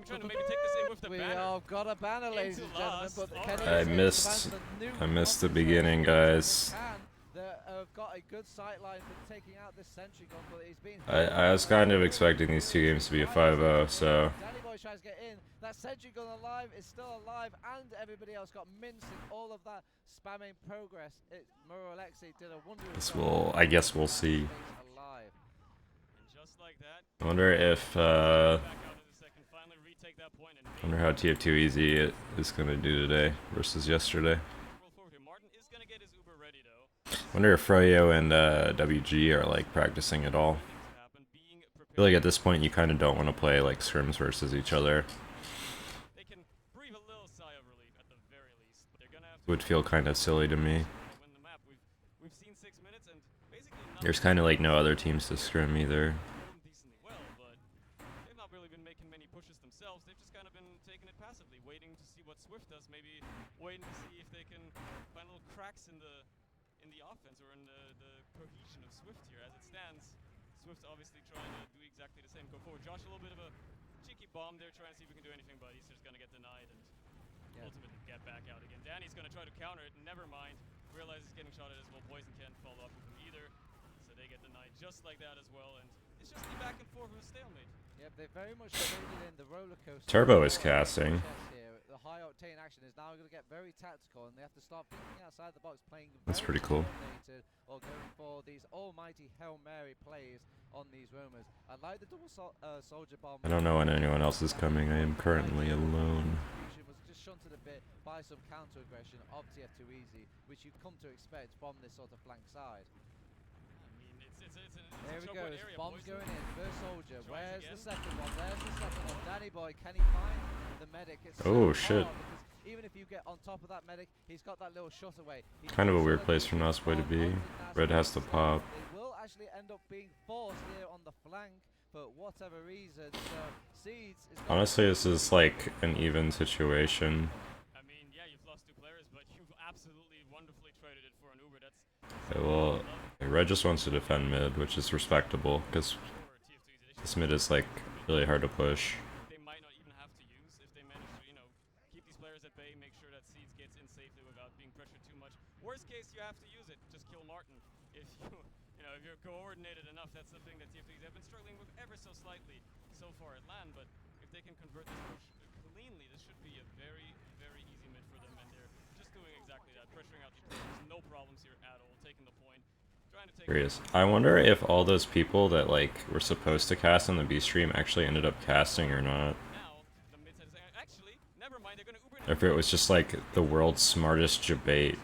trying to maybe take this in with the We banner. have got a banner, ladies and gentlemen, but I missed the beginning, guys. Have got a good sight line for taking out this sentry gun, but he's been. I was kind of expecting these two games to be a 5-0, so. Danny Boy tries to get in. That sentry gun alive is still alive, and everybody else got minced in all of that spamming progress. Muro Alexei did a wonderful job. I guess we'll see. Alive. I wonder if wonder how TF2 Easy is gonna do today versus yesterday. Wonder if Froyo and WG are like practicing at all. I feel like at this point you kind of don't want to play like scrims versus each other. It would feel kind of silly to me. There's kind of like no other teams to scrim either. Waiting to see if they can find little cracks in the offense or in the cohesion of Swift here. As it stands, Swift's obviously trying to do exactly the same. Go forward. Josh, a little bit of a cheeky bomb there, trying to see if we can do anything, but he's just going to get denied and ultimately get back out again. Danny's going to try to counter it, never mind. Realizes he's getting shot at as well. Poison can't follow up with him either, so they get denied just like that as well. And it's just the back and forth of a stalemate. Yep, they very much traded in the roller coaster. Turbo is casting. The high octane action is now going to get very tactical, and they have to start thinking outside the box, playing. That's pretty cool. Or going for these almighty Hail Mary plays on these roamers. I like the double soldier bomb. I don't know when anyone else is coming. I am currently alone. Was just shunted a bit by some counter aggression of TF2 Easy, which you've come to expect from this sort of flank side. There we go, bombs going in, first soldier, where's the second one, there's the second one, Danny Boy, can he find the medic? It's oh shit. Even if you get on top of that medic, he's got that little shot away. Kind of a weird place for Nosboy to be. Red has to pop. They will actually end up being forced here on the flank, for whatever reason, so Seeds is honestly, this is like an even situation. I mean, yeah, you've lost 2 players, but you've absolutely wonderfully traded it for an Uber. That's Okay, well, Red just wants to defend mid, which is respectable, because this mid is like really hard to push. they might not even have to use if they manage to, keep these players at bay, make sure that Seeds gets in safely without being pressured too much. Worst case, you have to use it. Just kill Martin. If if you're coordinated enough, that's the thing that TF2s have been struggling with ever so slightly so far at LAN, but if they can convert this push cleanly, this should be a very, very easy mid for them, and they're just doing exactly that, pressuring out these players. No problems here at all, taking the point. Curious. I wonder if all those people that like were supposed to cast on the B stream actually ended up casting or not. Or if it was just like the world's smartest debate.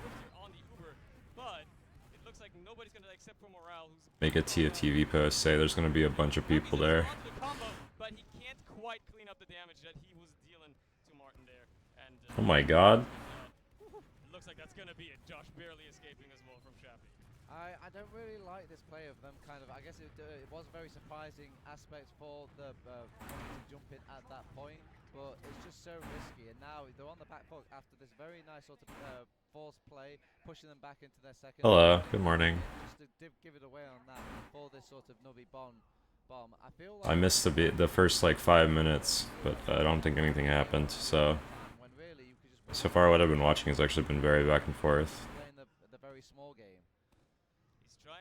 Make a TFTV post, say there's gonna be a bunch of people there. Oh my god. Looks like that's gonna be it. Josh barely escaping as well from Chappie. I don't really like this play of them, kind of. I guess it was a very surprising aspect for the to jump in at that point, but it's just so risky. And now they're on the back foot after this very nice sort of forced play, pushing them back into their second. Hello, good morning. Just to give it away on that for this sort of nubby bomb. I feel like I missed the first like 5 minutes, but I don't think anything happened. So far, what I've been watching has actually been very back and forth. The very small game.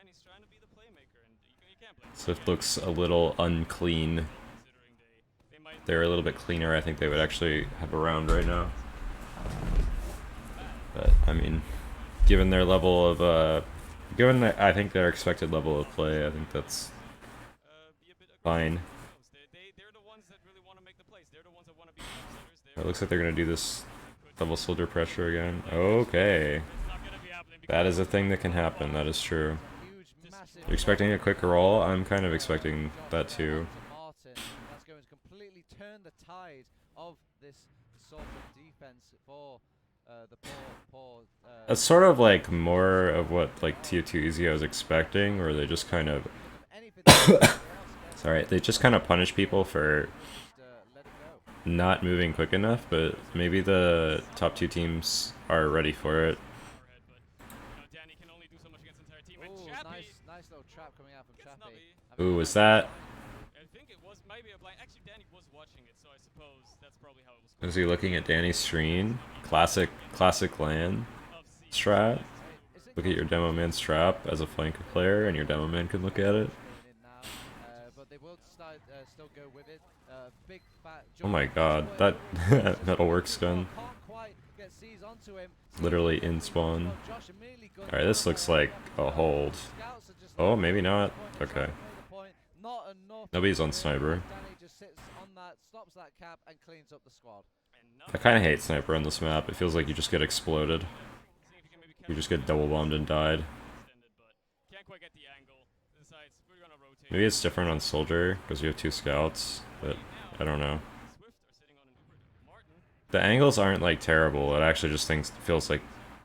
He's trying to be the playmaker, and you can't blame him. Swift looks a little unclean. They're a little bit cleaner. I think they would actually have a round right now. But I mean, given their level of I think their expected level of play, I think that's fine. It looks like they're gonna do this double soldier pressure again. Okay. That is a thing that can happen, that is true. You're expecting a quick roll? I'm kind of expecting that too. That's going to completely turn the tide of this sort of defense for the poor That's sort of like more of what like TF2 Easy I was expecting, where they just kind of sorry, they just kind of punish people for not moving quick enough, but maybe the top 2 teams are ready for it. Nice little trap coming out from Chappie. Ooh, was that? I think it was maybe a blind. Actually, Danny was watching it, so I suppose that's probably how it was. Is he looking at Danny's screen? Classic LAN Of seeing strat. Is it Look at your demo man's trap as a flanker player, and your demo man can look at it. staying in now, but they will still go with it. Big fat Oh my jump. god, that metalworks gun. Can't quite get C's onto him. Literally in spawn. Well, Josh immediately guns Alright, this down looks there. like a hold. Scouts are just Oh, like, maybe not. they're trying Okay. to make the point. Not enough. Nobody's on sniper. Danny just sits on that, stops that cap, and cleans up the squad. I kind of hate sniper on this map. It feels like you just get exploded. You just get double bombed and died. Can't quite get the angle. Decides we're gonna rotate. Maybe it's different on soldier because you have 2 scouts, but I don't know. Swift are sitting on an Uber. Martin. The angles aren't like terrible. It actually just feels like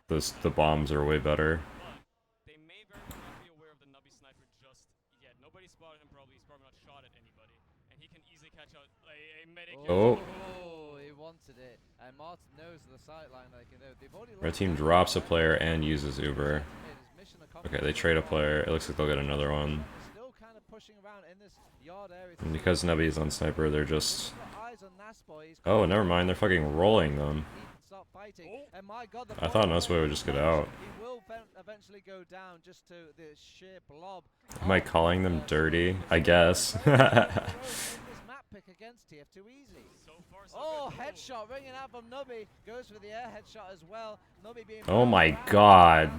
the bombs are way better. But they may very well not be aware of the nubby sniper just yet. Nobody spotted him probably. He's probably not shot at anybody. And he can easily catch out a medic. Oh. Oh, he wanted it. And Martin knows the sideline they can do. They've already Red lost team that. drops a player and uses Uber. It is mission accomplished. Okay, they trade a player. It looks like they'll get another one. They're still kind of pushing around in this yard area. And because Nubby's on sniper, they're just... Eyes on Nasboy. He's Oh, never mind. They're fucking rolling them. He can start fighting. And my God, the I thought point Nasboy would just get out. He will eventually go down just to the sheer blob. Am I calling them dirty? I guess. This map pick against TF2 easy. So far, so Oh, good. headshot ringing out from Nubby. Goes for the air headshot as well. Nubby being Oh my around. god.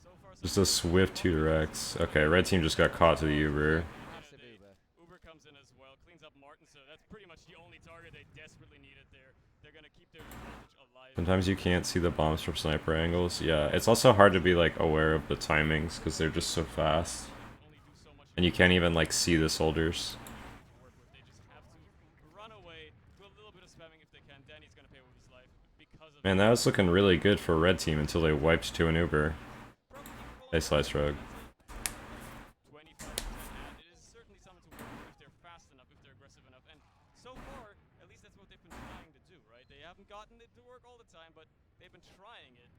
So far, so Just a swift 2-X. Okay, red team just got caught to the Uber. Massive Uber. Uber comes in as well, cleans up Martin, so that's pretty much the only target they desperately needed there. They're gonna keep their advantage alive. Sometimes you can't see the bombs from sniper angles. Yeah, it's also hard to be like aware of the timings because they're just so fast. Only do so much And you can't even like see the soldiers. to work with. They just have to run away, do a little bit of spamming if they can. Danny's gonna pay with his life because of Man, that was looking really good for red team until they wiped to an Uber. Hey, Slice Rogue. 25%, and it is certainly something to work with if they're fast enough, if they're aggressive enough. And so far, at least that's what they've been trying to do, right? They haven't gotten it to work all the time, but they've been trying it.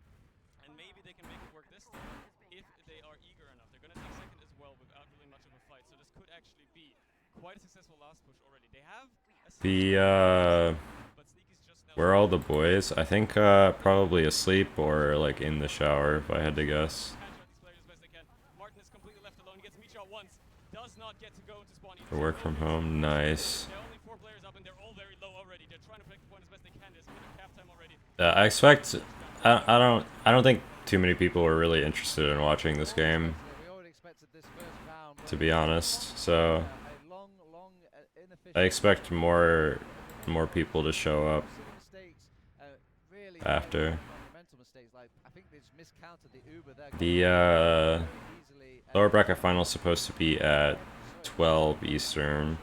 And maybe they can make it work this time if they are eager enough. They're going to take second as well without really much of a fight. So this could actually be quite a successful last push already. They have a but Sneaky's just now Where are all the boys? I think probably asleep or like in the shower if I had to guess. catch out these players as best they can. Martin is completely left alone. He gets meat shot once. Does not get to go into spawn. For work from home, nice. There are only 4 players up and they're all very low already. They're trying to break the point as best they can. There's a bit of cap time already. I expect. I don't think too many people are really interested in watching this game, We already expected this first round. to be honest. So A long, inefficient. I expect more people to show up Silly mistakes, really after. fundamental mistakes. Like I think they just miscounted the Uber there. The Very easily, lower bracket final is supposed to be at 12 Eastern,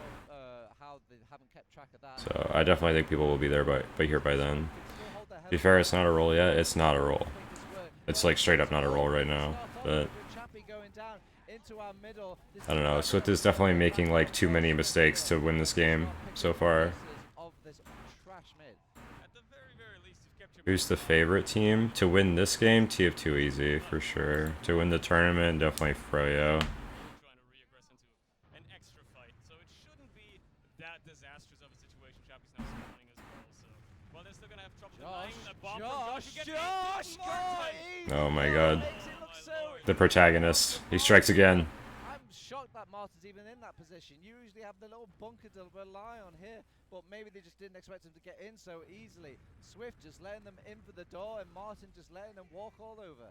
how they haven't kept track of that. so I definitely think people will be there by here by then. Still hold their To be head fair, it's not a roll yet. It's not a roll. up, think it's worth- It's like straight up not a roll right now. But Chappie going down into our middle. This I don't is know. Swift is definitely making like too many mistakes to win this game so far. of this trash mid. At the very, very least, you've kept your Who's the favorite team to win this game? TF2 easy for sure. To win the tournament, definitely Froyo. trying to re-aggress into an extra fight. So it shouldn't be that disastrous of a situation. Chappie's now spawning as well. So while they're still going to have trouble denying a bomb from Josh, who gets Martin! Oh my god. Makes it look so The protagonist. He strikes again. I'm shocked that Martin's even in that position. You usually have the little bunker to rely on here, but maybe they just didn't expect him to get in so easily. Swift just letting them in for the door, and Martin just letting them walk all over.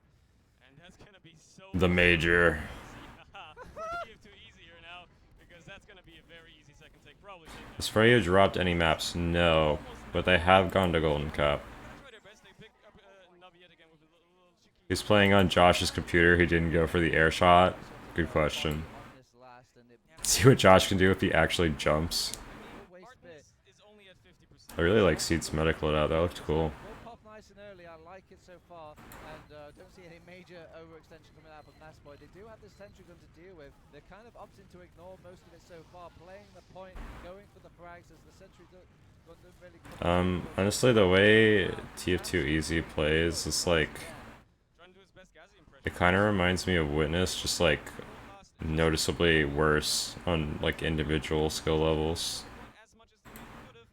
And that's going to be so The major. for TF2 easier now, because that's going to be a very easy second take. Probably. Has Froyo dropped any maps? No. But they have gone to Golden Cup. Try their best. They pick up Navi yet again with a little cheeky. He's playing on Josh's computer. He didn't go for the air shot. Good question. On this last, and it See what Josh can do if he actually jumps. will waste Martin bit. is only at 50%. I really like Seed's medical loadout. That looked cool. Will pop nice and early. I like it so far, and don't see any major overextension coming out from Nasboy. They do have this sentry gun to deal with. They're kind of opting to ignore most of it so far, playing the point, going for the frags as the sentry gun doesn't really come Honestly, the way TF2 Easy plays, it's like, Trying to do his best Gazi impression. it kind of reminds me of Witness, just like noticeably worse on like individual skill levels. as much as they could have,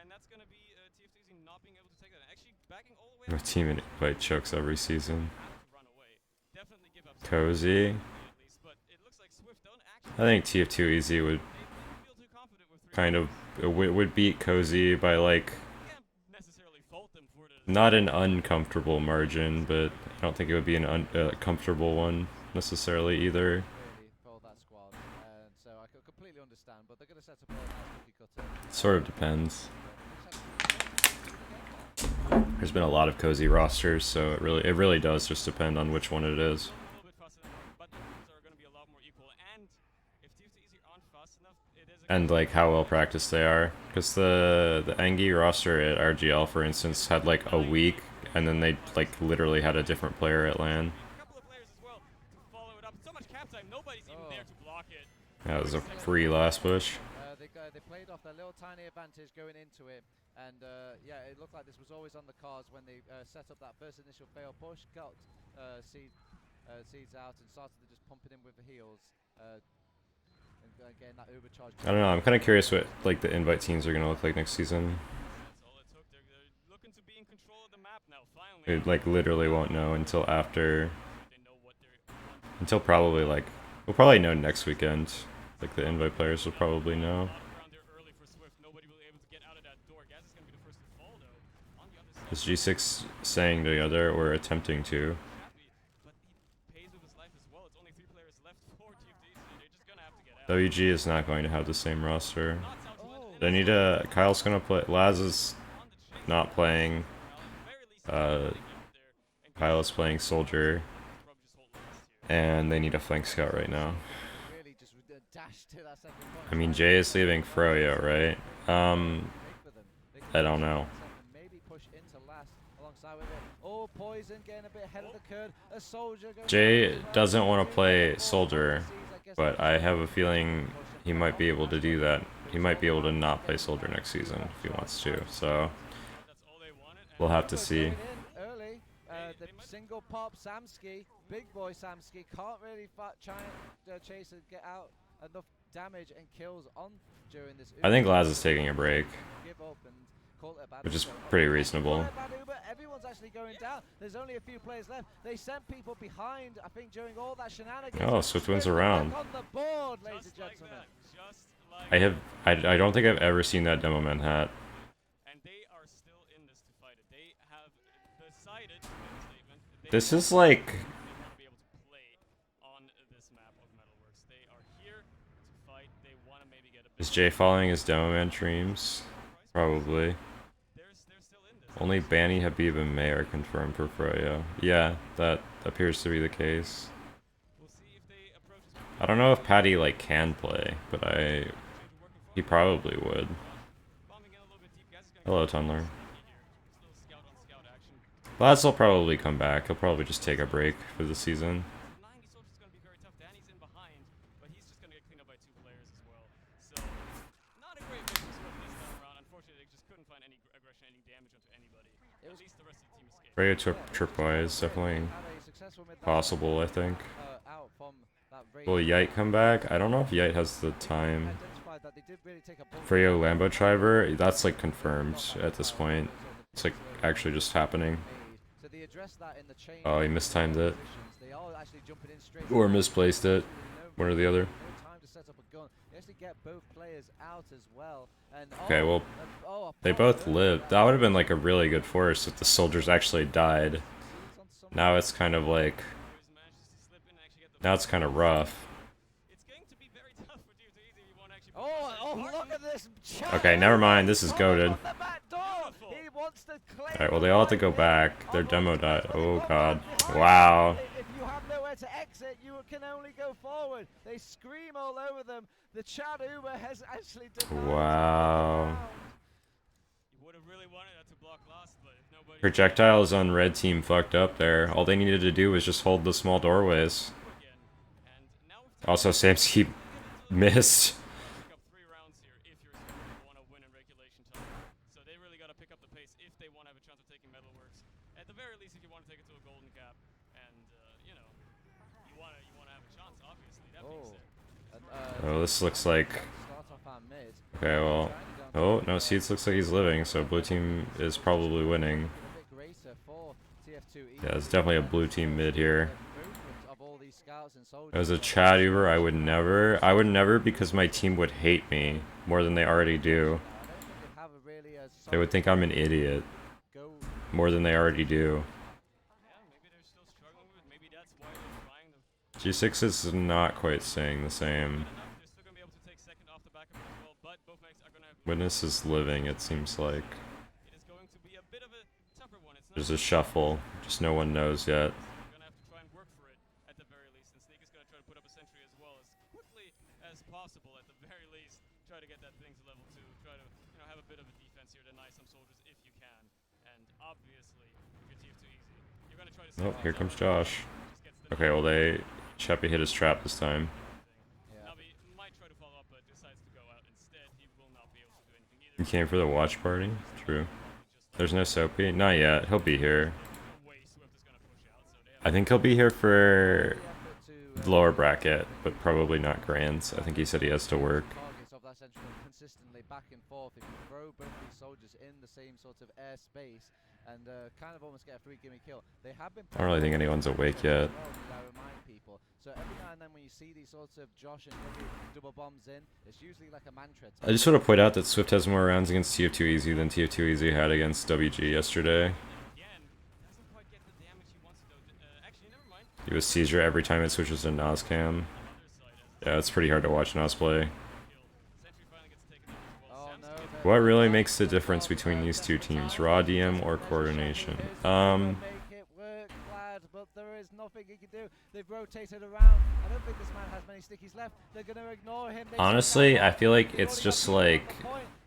and that's gonna be TFTZ not being able to take that. Actually, backing all the way My up. team invite chokes every season. Have to run away. Definitely give up some Cozy. at least, but it looks like Swift don't I think TF2 Easy would they feel too confident with 3 kind of players. would beat Cozy by like Can't necessarily fault them for it. not an uncomfortable margin, but I don't think it would be an comfortable one necessarily either. Really for that squad, and so I could completely understand. But they're going to set up a nice cookie cutter. It sort of depends. There's been a lot of Cozy rosters, so it really does just depend on which one it is. A little bit fast enough, but the numbers are going to be a lot more equal. And if TFTZ aren't fast enough, it is a And like how well practiced they are, because the Engie roster at RGL, for instance, had like a week, and then they like literally had a different player at LAN. a couple of players as well to follow it up. So much cap time, nobody's even there to block it. That was a free last push. They played off their little tiny advantage going into it, and yeah, it looked like this was always on the cards when they set up that first initial fail push, got seeds out, and started to just pumping in with the heals, and getting that overcharge. I don't know. I'm kind of curious what like the invite teams are gonna look like next season. That's all it took. They're looking to be in control of the map now, finally. We like literally won't know until after, They know what they're until probably like we'll probably know next weekend. Like the invite players will probably know. around there early for Swift. Nobody will be able to get out of that door. Gaz is going to be the first to fall, though. On the other side, Is G6 saying together or attempting to? happy, but he pays with his life as well. It's only 3 players left for TFTC. They're just going to have to get out. WG is not going to have the same roster. Knots out to London, and They need to. Kyle's gonna play. Laz is on the chase. not playing. Very least they get up there. And Kyle is playing soldier, probably just hold last here. and they need a flank scout right now. Really just dash to that second point. I mean, Jay is leaving Froyo, right? Big for them. They I can don't push know. into second, maybe push into last alongside with it. Oh, Poison getting a bit ahead of the curve. A soldier going Jay doesn't want to play soldier, but I have a feeling he might be able to do that. He might be able to not play soldier next season if he wants to. So That's all they wanted. And we'll have to see. Early, the single pop Samsky, big boy Samsky, can't really try and chase and get out enough damage and kills on during this. I think Laz is taking a break, Give up and call it a bad which is Uber. pretty Call reasonable. it a bad Uber. Everyone's actually going down. There's only a few players left. They sent people behind, I think, during all that shenanigans. Oh, Swift wins a Swift round. back on the board, ladies and just like gentlemen. that. Just like I don't think I've ever seen that demo man hat. And they are still in this to fight it. They have decided to make a statement. They This want is like to be able to play on this map of Metalworks. They are here to fight. They want to maybe get a bit is Jay following his demo man streams? Probably. They're still in this. Only Banny, Habib, and May are confirmed for Froyo. Yeah, that appears to be the case. We'll see if they approach this I don't know if Patty like can play, but he probably would. bombing in a little bit deep. Gas is gonna Hello, Tunler. get here. Just a little scout on scout action. Laz will probably come back. He'll probably just take a break for the season. 90 soldiers is going to be very tough. Danny's in behind, but he's just going to get cleaned up by 2 players as well. So, not a great victory Swift this time around. Unfortunately, they just couldn't find any aggression, any damage onto anybody. At least the rest of the team escaped. Froyo tripwise is definitely Had a successful mid possible, I think. out from that Will Yite come back? I don't know if Yite has the time. identified that they did really take a bulk Froyo Lambo Triver, that's like confirmed at this point. It's like actually just happening. made. So they addressed that in the chain. Oh, he mistimed it. Positions. They are actually jumping in straight. Or misplaced it. No One or the other. time to set up a gun. They actually get both players out as well. And Okay, well, a they pop both early. lived. That would have been like a really good force if the soldiers actually died. Seeds on some- Now it's kind of like, Boys manages to slip in and actually get the now it's kind of rough. It's going to be very tough for TFTZ if you want to actually Oh, look at this! Okay, never mind. This is goated. On the back door. He wants to claim Alright, well, they all have to go back. Their demo died. Oh, God. Wow. If you have nowhere to exit, you can only go forward. They scream all over them. The Chad Uber has actually denied Wow. the round. You would have really wanted that to block last, but if nobody Projectiles on red team fucked up there. All they needed to do was just hold the small doorways. again. And now with Also, Samsky missed. pick up 3 rounds here if you're Swift and want to win in regulation time. So they really got to pick up the pace if they want to have a chance of taking Metalworks. At the very least, if you want to take it to a golden cap. And, you know, you wanna have a chance, obviously. That being Oh, said. and, Oh, this looks like... start off our mid. Okay, well... Oh, no, Seeds looks like he's living, so blue team is probably winning. A bit greater for TF2 Yeah, it's definitely a blue team mid here. movement of all these scouts and soldiers. As a Chad Uber, I would never because my team would hate me more than they already do. I don't think they have a really They would think I'm an idiot go. more than they already do. Yeah, maybe they're still struggling with it. Maybe that's why they're trying to. G6 is not quite saying the same. They're still gonna be able to take second off the back of it as well, but both mags are gonna have. Witness is living, it seems like. It is going to be a bit of a tougher one. It's not. There's a shuffle, just no one knows yet. You're gonna have to try and work for it at the very least, and Sneak is gonna try to put up a sentry as well as quickly as possible at the very least. Try to get that thing to level 2. Try to have a bit of a defense here, deny some soldiers if you can, and obviously if you're TF2 easy, you're gonna try to. Oh, here comes Josh. Okay, well Chappie hit his trap this time. Navi might try to follow up, but decides to go out instead. He will not be able to do anything either. He came for the watch party? True. There's no Soapy? Not yet. He'll be here. I think he'll be here for the lower bracket, but probably not Grands. I think he said he has to work. Targets of that central consistently back and forth. If you throw both these soldiers in the same sort of airspace and kind of almost get a free gimme kill, they have been. I don't really think anyone's awake yet. I remind people. So every now and then when you see these sorts of Josh and double bombs in, it's usually like a mantra. I just want to point out that Swift has more rounds against TF2 Easy than TF2 Easy had against WG yesterday. He was seizure every time it switches to Noscam. Yeah, it's pretty hard to watch Nos play. What really makes the difference between these two teams, raw DM or coordination? But there is nothing he can do. They've rotated around. I don't think this man has many stickies left. They're going to ignore him. Honestly, I feel like it's just like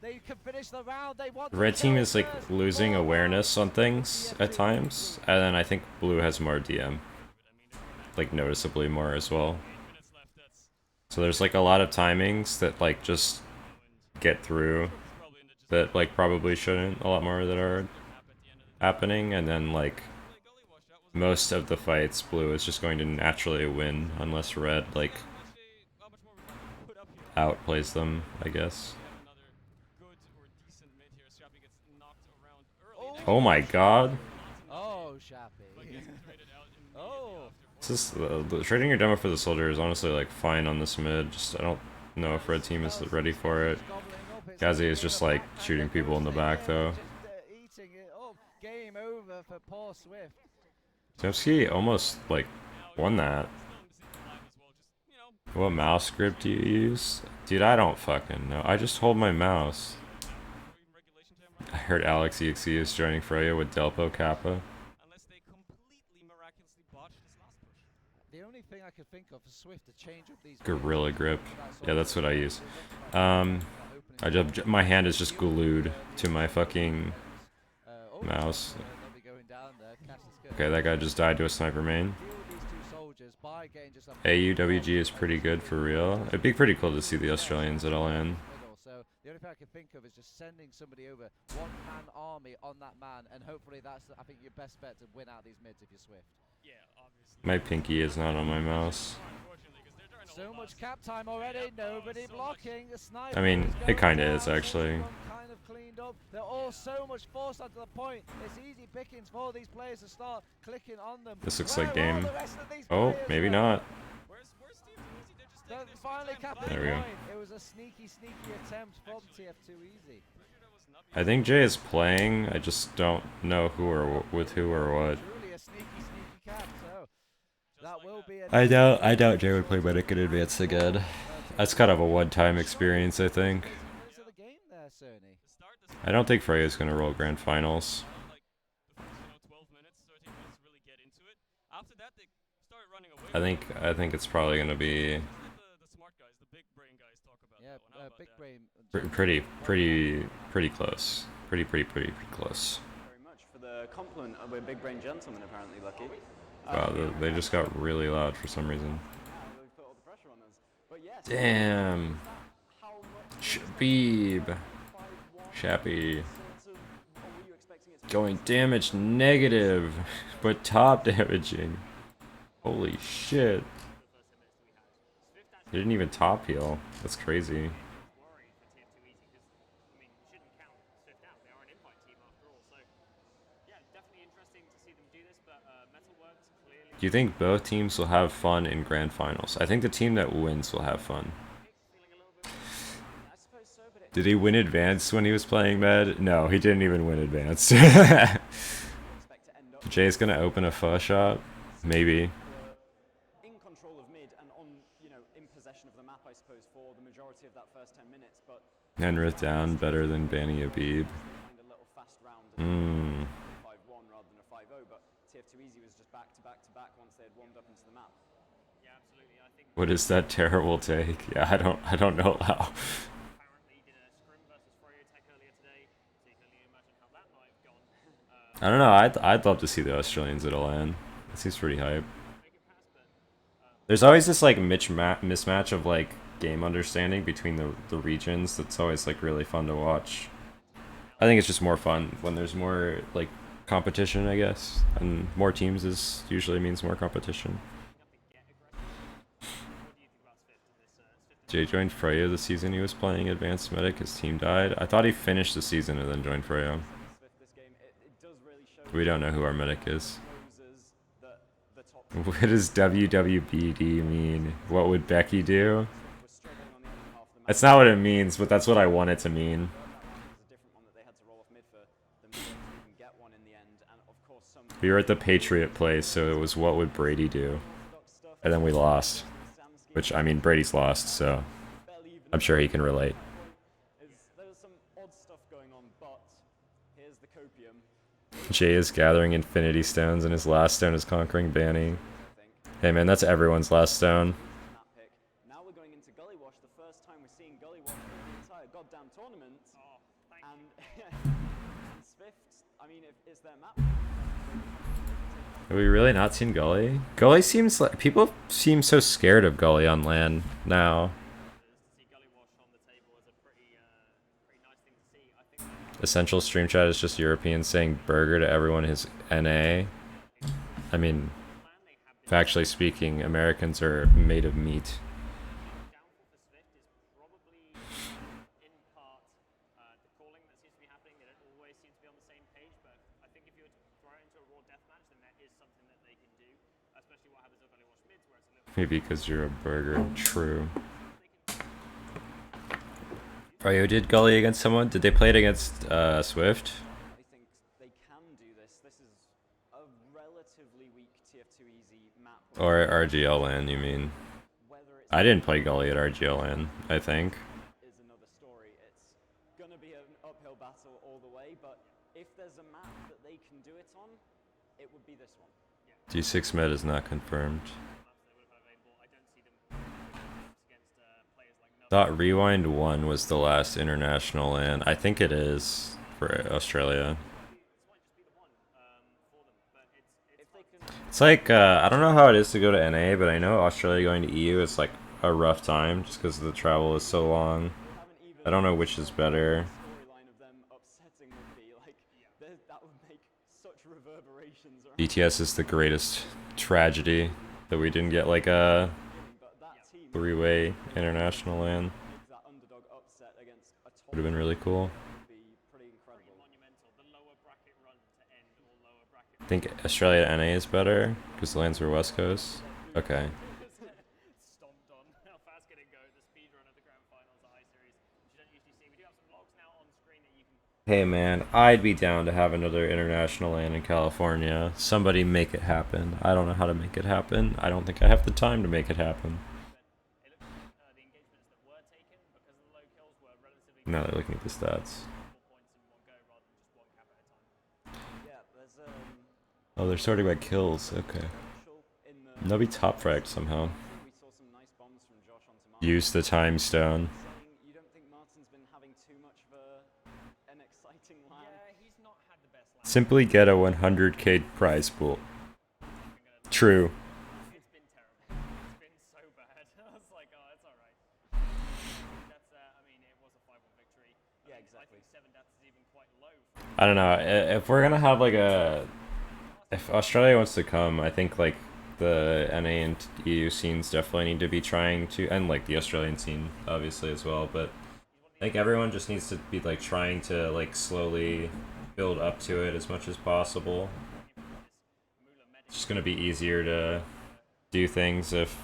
they can finish the round. They want the red team is like losing awareness on things at times, and then I think blue has more DM, like noticeably more as well. So there's like a lot of timings that like just get through that like probably shouldn't, a lot more that are happening, and then like most of the fights blue is just going to naturally win unless red like outplays them, I guess. Oh my god. Oh, Shappy. Oh. This is, trading your demo for the soldier is honestly like fine on this mid. Just I don't know if red team is ready for it. Gazi is just like shooting people in the back though. Eating it up. Game over for poor Swift. Zemsky almost like won that. What mouse grip do you use? Dude, I don't fucking know. I just hold my mouse. I heard Alex EXE is joining Freya with Delpo Kappa. The only thing I could think of for Swift to change up these Gorilla grip. Yeah, that's what I use. My hand is just glued to my fucking mouse. Okay, that guy just died to a sniper main. AUWG is pretty good for real. It'd be pretty cool to see the Australians at LN. So the only thing I can think of is just sending somebody over, one-man army on that man, and hopefully that's, I think, your best bet to win out these mids if you're Swift. Yeah, obviously. My pinky is not on my mouse. So much cap time already, nobody blocking. The sniper. I mean, it kinda is actually. Kind of cleaned up. They're all so much forced onto the point. It's easy pickings for these players to start clicking on them. This looks like game. Oh, maybe not. There we go. It was a sneaky attempt from TF2 Easy. I think Jay is playing. I just don't know who or with who or what. Truly a sneaky cap. So that will be. I doubt Jay would play Medic in Advance again. That's kind of a one-time experience, I think. I don't think Freya's gonna roll grand finals. I think it's probably gonna be pretty close. Pretty close. Very much for the compliment of a big brain gentleman, apparently lucky. Wow, they just got really loud for some reason. Damn. Shabib. Shappy. Going damage negative, but top damaging. Holy shit. He didn't even top heal. That's crazy. Do you think both teams will have fun in grand finals? I think the team that wins will have fun. Did he win advanced when he was playing med? No, he didn't even win advanced. Jay's gonna open a pho shop? Maybe. In control of mid and on, in possession of the map, I suppose, for the majority of that first 10 minutes, but Henrith down better than Banny Abib. a little fast round and 5-1 rather than a 5-0, but TF2 Easy was just back to back to back once they had warmed up into the map. Yeah, absolutely. I think What is that terrible take? Yeah, I don't know how. apparently did a scrim versus Froyo Tech earlier today, so you can only imagine how that might have gone. I don't know. I'd love to see the Australians at a LAN. That seems pretty hype. There's always this like mismatch of like game understanding between the regions. That's always like really fun to watch. I think it's just more fun when there's more like competition, I guess, and more teams is usually means more competition. Jay joined Freya the season he was playing Advanced Medic. His team died. I thought he finished the season and then joined Freya. We don't know who our medic is. What does WWBD mean? What would Becky do? That's not what it means, but that's what I want it to mean. We were at the Patriot place, so it was what would Brady do? And then we lost. Which, I mean, Brady's lost, so I'm sure he can relate. There's some odd stuff going on, but here's the copium. Jay is gathering Infinity Stones, and his last stone is conquering Banny. Hey man, that's everyone's last stone. Now we're going into Gully Wash, the first time we're seeing Gully Wash in the entire goddamn tournament. And Swift, I mean, it's their map. Have we really not seen Gully? Gully seems like... People seem so scared of Gully on LAN now. Essential stream chat is just Europeans saying burger to everyone who's NA. I mean, factually speaking, Americans are made of meat. Maybe because you're a burger. True. Ryo did Gully against someone? Did they play it against Swift? I think they can do this. This is a relatively weak TF2 Easy map. Or RGL LAN, you mean? I didn't play Gully at RGL LAN, I think. Is another story. It's gonna be an uphill battle all the way, but if there's a map that they can do it on, it would be this one. D6 med is not confirmed. Thought Rewind 1 was the last international LAN. I think it is for Australia. It's like, I don't know how it is to go to NA, but I know Australia going to EU is like a rough time just because the travel is so long. I don't know which is better. BTS is the greatest tragedy that we didn't get like a three-way international LAN. Would have been really cool. I think Australia NA is better because the LANs were West Coast. Okay. Hey man, I'd be down to have another international LAN in California. Somebody make it happen. I don't know how to make it happen. I don't think I have the time to make it happen. Now they're looking at the stats. Oh, they're sorting by kills. Okay. They'll be top fragged somehow. Use the time stone. Simply get a 100k prize pool. True. I don't know, if we're gonna have like a... If Australia wants to come, I think like the NA and EU scenes definitely need to be trying to, and like the Australian scene obviously as well, but I think everyone just needs to be like trying to like slowly build up to it as much as possible. It's just gonna be easier to do things if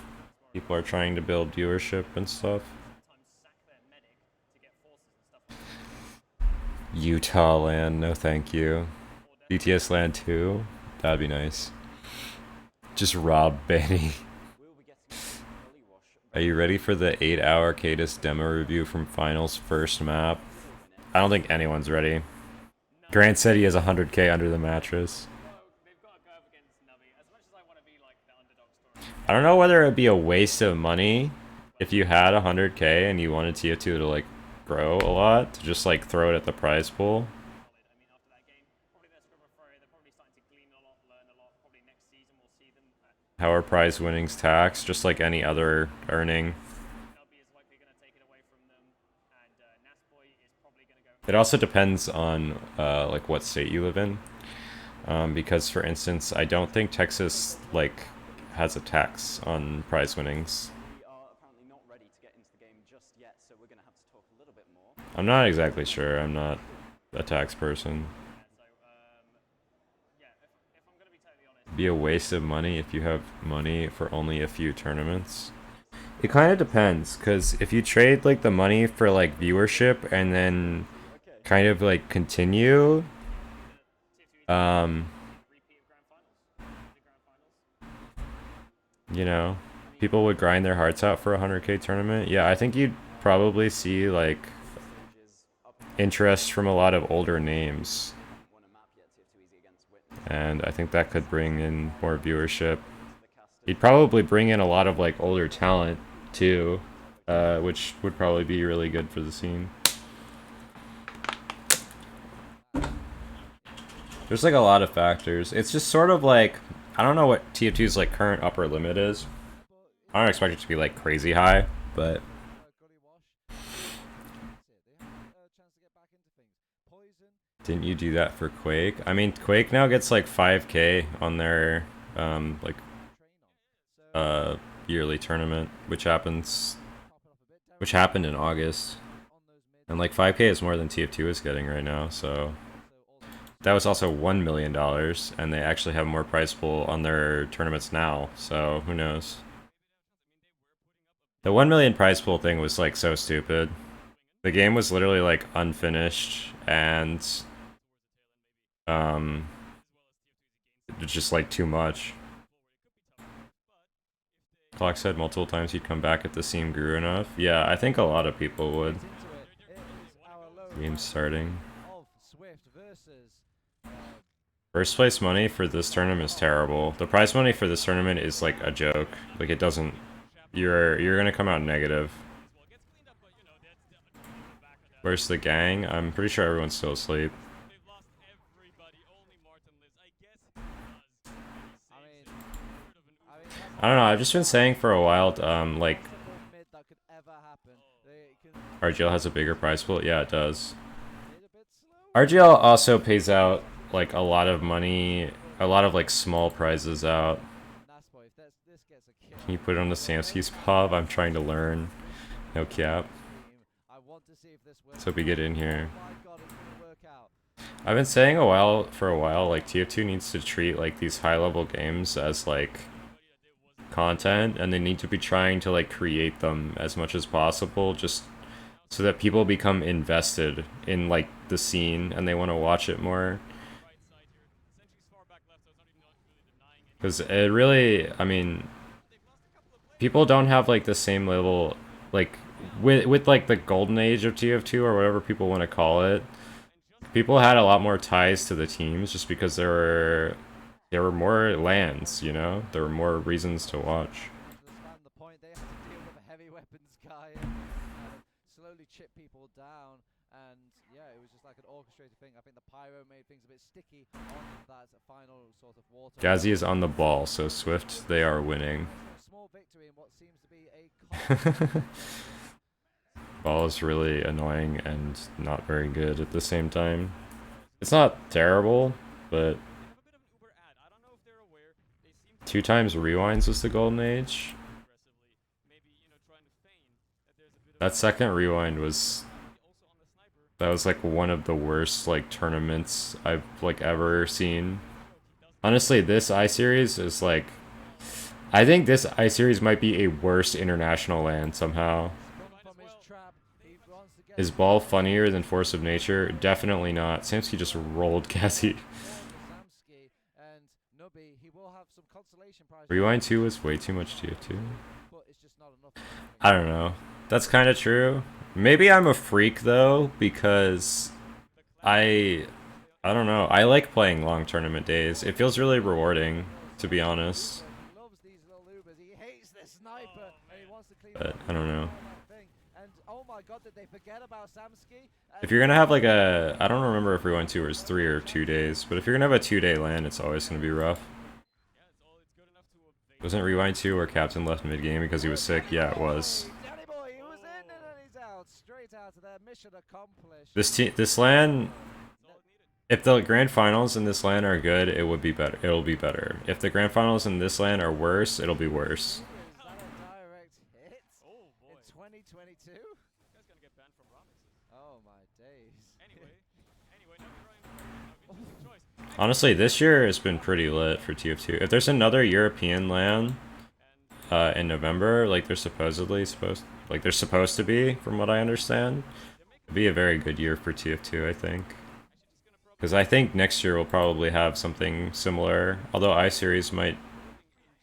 people are trying to build viewership and stuff. Utah land, no thank you. DTS land 2, that'd be nice. Just rob Benny. Are you ready for the 8-hour Cadus demo review from Finals first map? I don't think anyone's ready. Grant said he has 100k under the mattress. I don't know whether it'd be a waste of money if you had 100k and you wanted TF2 to like grow a lot, to just like throw it at the prize pool. How are prize winnings taxed? Just like any other earning. It also depends on like what state you live in, because for instance, I don't think Texas like has a tax on prize winnings. We are apparently not ready to get into the game just yet, so we're going to have to talk a little bit more. I'm not exactly sure. I'm not a tax person. Be a waste of money if you have money for only a few tournaments. It kind of depends, because if you trade like the money for like viewership and then kind of like continue, you know, people would grind their hearts out for a 100k tournament. Yeah, I think you'd probably see like interest from a lot of older names, and I think that could bring in more viewership. You'd probably bring in a lot of like older talent too, which would probably be really good for the scene. There's like a lot of factors. It's just sort of like, I don't know what TF2's like current upper limit is. I don't expect it to be like crazy high, but didn't you do that for Quake? I mean, Quake now gets like 5k on their like yearly tournament, which happened in August, and like 5k is more than TF2 is getting right now. So that was also $1 million, and they actually have more prize pool on their tournaments now. So who knows? The 1 million prize pool thing was like so stupid. The game was literally like unfinished, and it's just like too much. Clock said multiple times he'd come back if the scene grew enough. Yeah, I think a lot of people would. Game starting. First place money for this tournament is terrible. The prize money for this tournament is like a joke. Like it doesn't. You're gonna come out negative. Where's the gang? I'm pretty sure everyone's still asleep. I don't know, I've just been saying for a while, like, RGL has a bigger prize pool? Yeah, it does. RGL also pays out, like, a lot of money, a lot of, like, small prizes out. Can you put it on the Samsky's pub? I'm trying to learn. No cap. Let's hope we get in here. I've been saying for a while, like, TF2 needs to treat, like, these high-level games as, like, content, and they need to be trying to, like, create them as much as possible, just so that people become invested in, like, the scene, and they want to watch it more. Because it really, I mean, people don't have, like, the same level, like, with like, the golden age of TF2, or whatever people want to call it, people had a lot more ties to the teams just because there were more lands, you know? There were more reasons to watch. Gazzy is on the ball, so Swift, they are winning. Ball is really annoying and not very good at the same time. It's not terrible, but 2 times rewinds was the golden age. That second rewind was, that was like one of the worst like tournaments I've like ever seen. Honestly, this I-Series is like, I think this I-Series might be a worse international LAN somehow. Is ball funnier than Force of Nature? Definitely not. Samsky just rolled Cassie. Rewind 2 was way too much TF2. I don't know. That's kind of true. Maybe I'm a freak though, because I don't know. I like playing long tournament days. It feels really rewarding, to be honest. But I don't know. If you're gonna have like a, I don't remember if Rewind 2 was 3 or 2 days, but if you're gonna have a 2-day LAN, it's always gonna be rough. Wasn't Rewind 2 where Captain left mid-game because he was sick? Yeah, it was. This LAN, if the grand finals in this LAN are good, it would be better. It'll be better. If the grand finals in this LAN are worse, it'll be worse. Honestly, this year has been pretty lit for TF2. If there's another European LAN in November, like they're supposed to be, from what I understand, it'd be a very good year for TF2, I think. Because I think next year we'll probably have something similar, although I-Series might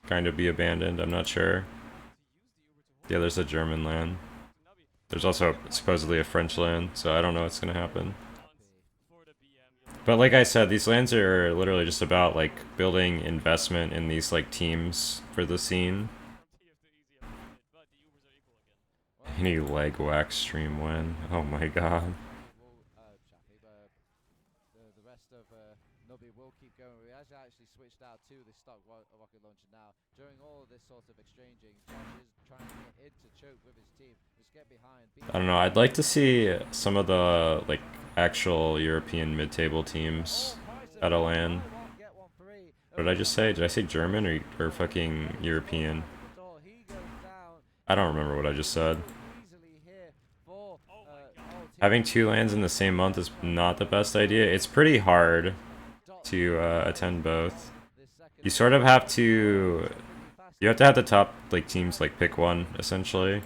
kind of be abandoned, I'm not sure. Yeah, there's a German LAN. There's also supposedly a French LAN, so I don't know what's gonna happen. But like I said, these LANs are literally just about like building investment in these like teams for the scene. Any leg wax stream when? Oh my god. Actually switched out to the stock rocket launcher now. During all of this sort of exchanging, Josh is trying to get into choke with his team. Just get behind. I don't know, I'd like to see some of the like actual European mid-table teams at a LAN. What did I just say? Did I say German or fucking European? I don't remember what I just said. Having 2 LANs in the same month is not the best idea. It's pretty hard to attend both. You sort of have to, you have to have the top like teams like pick one essentially,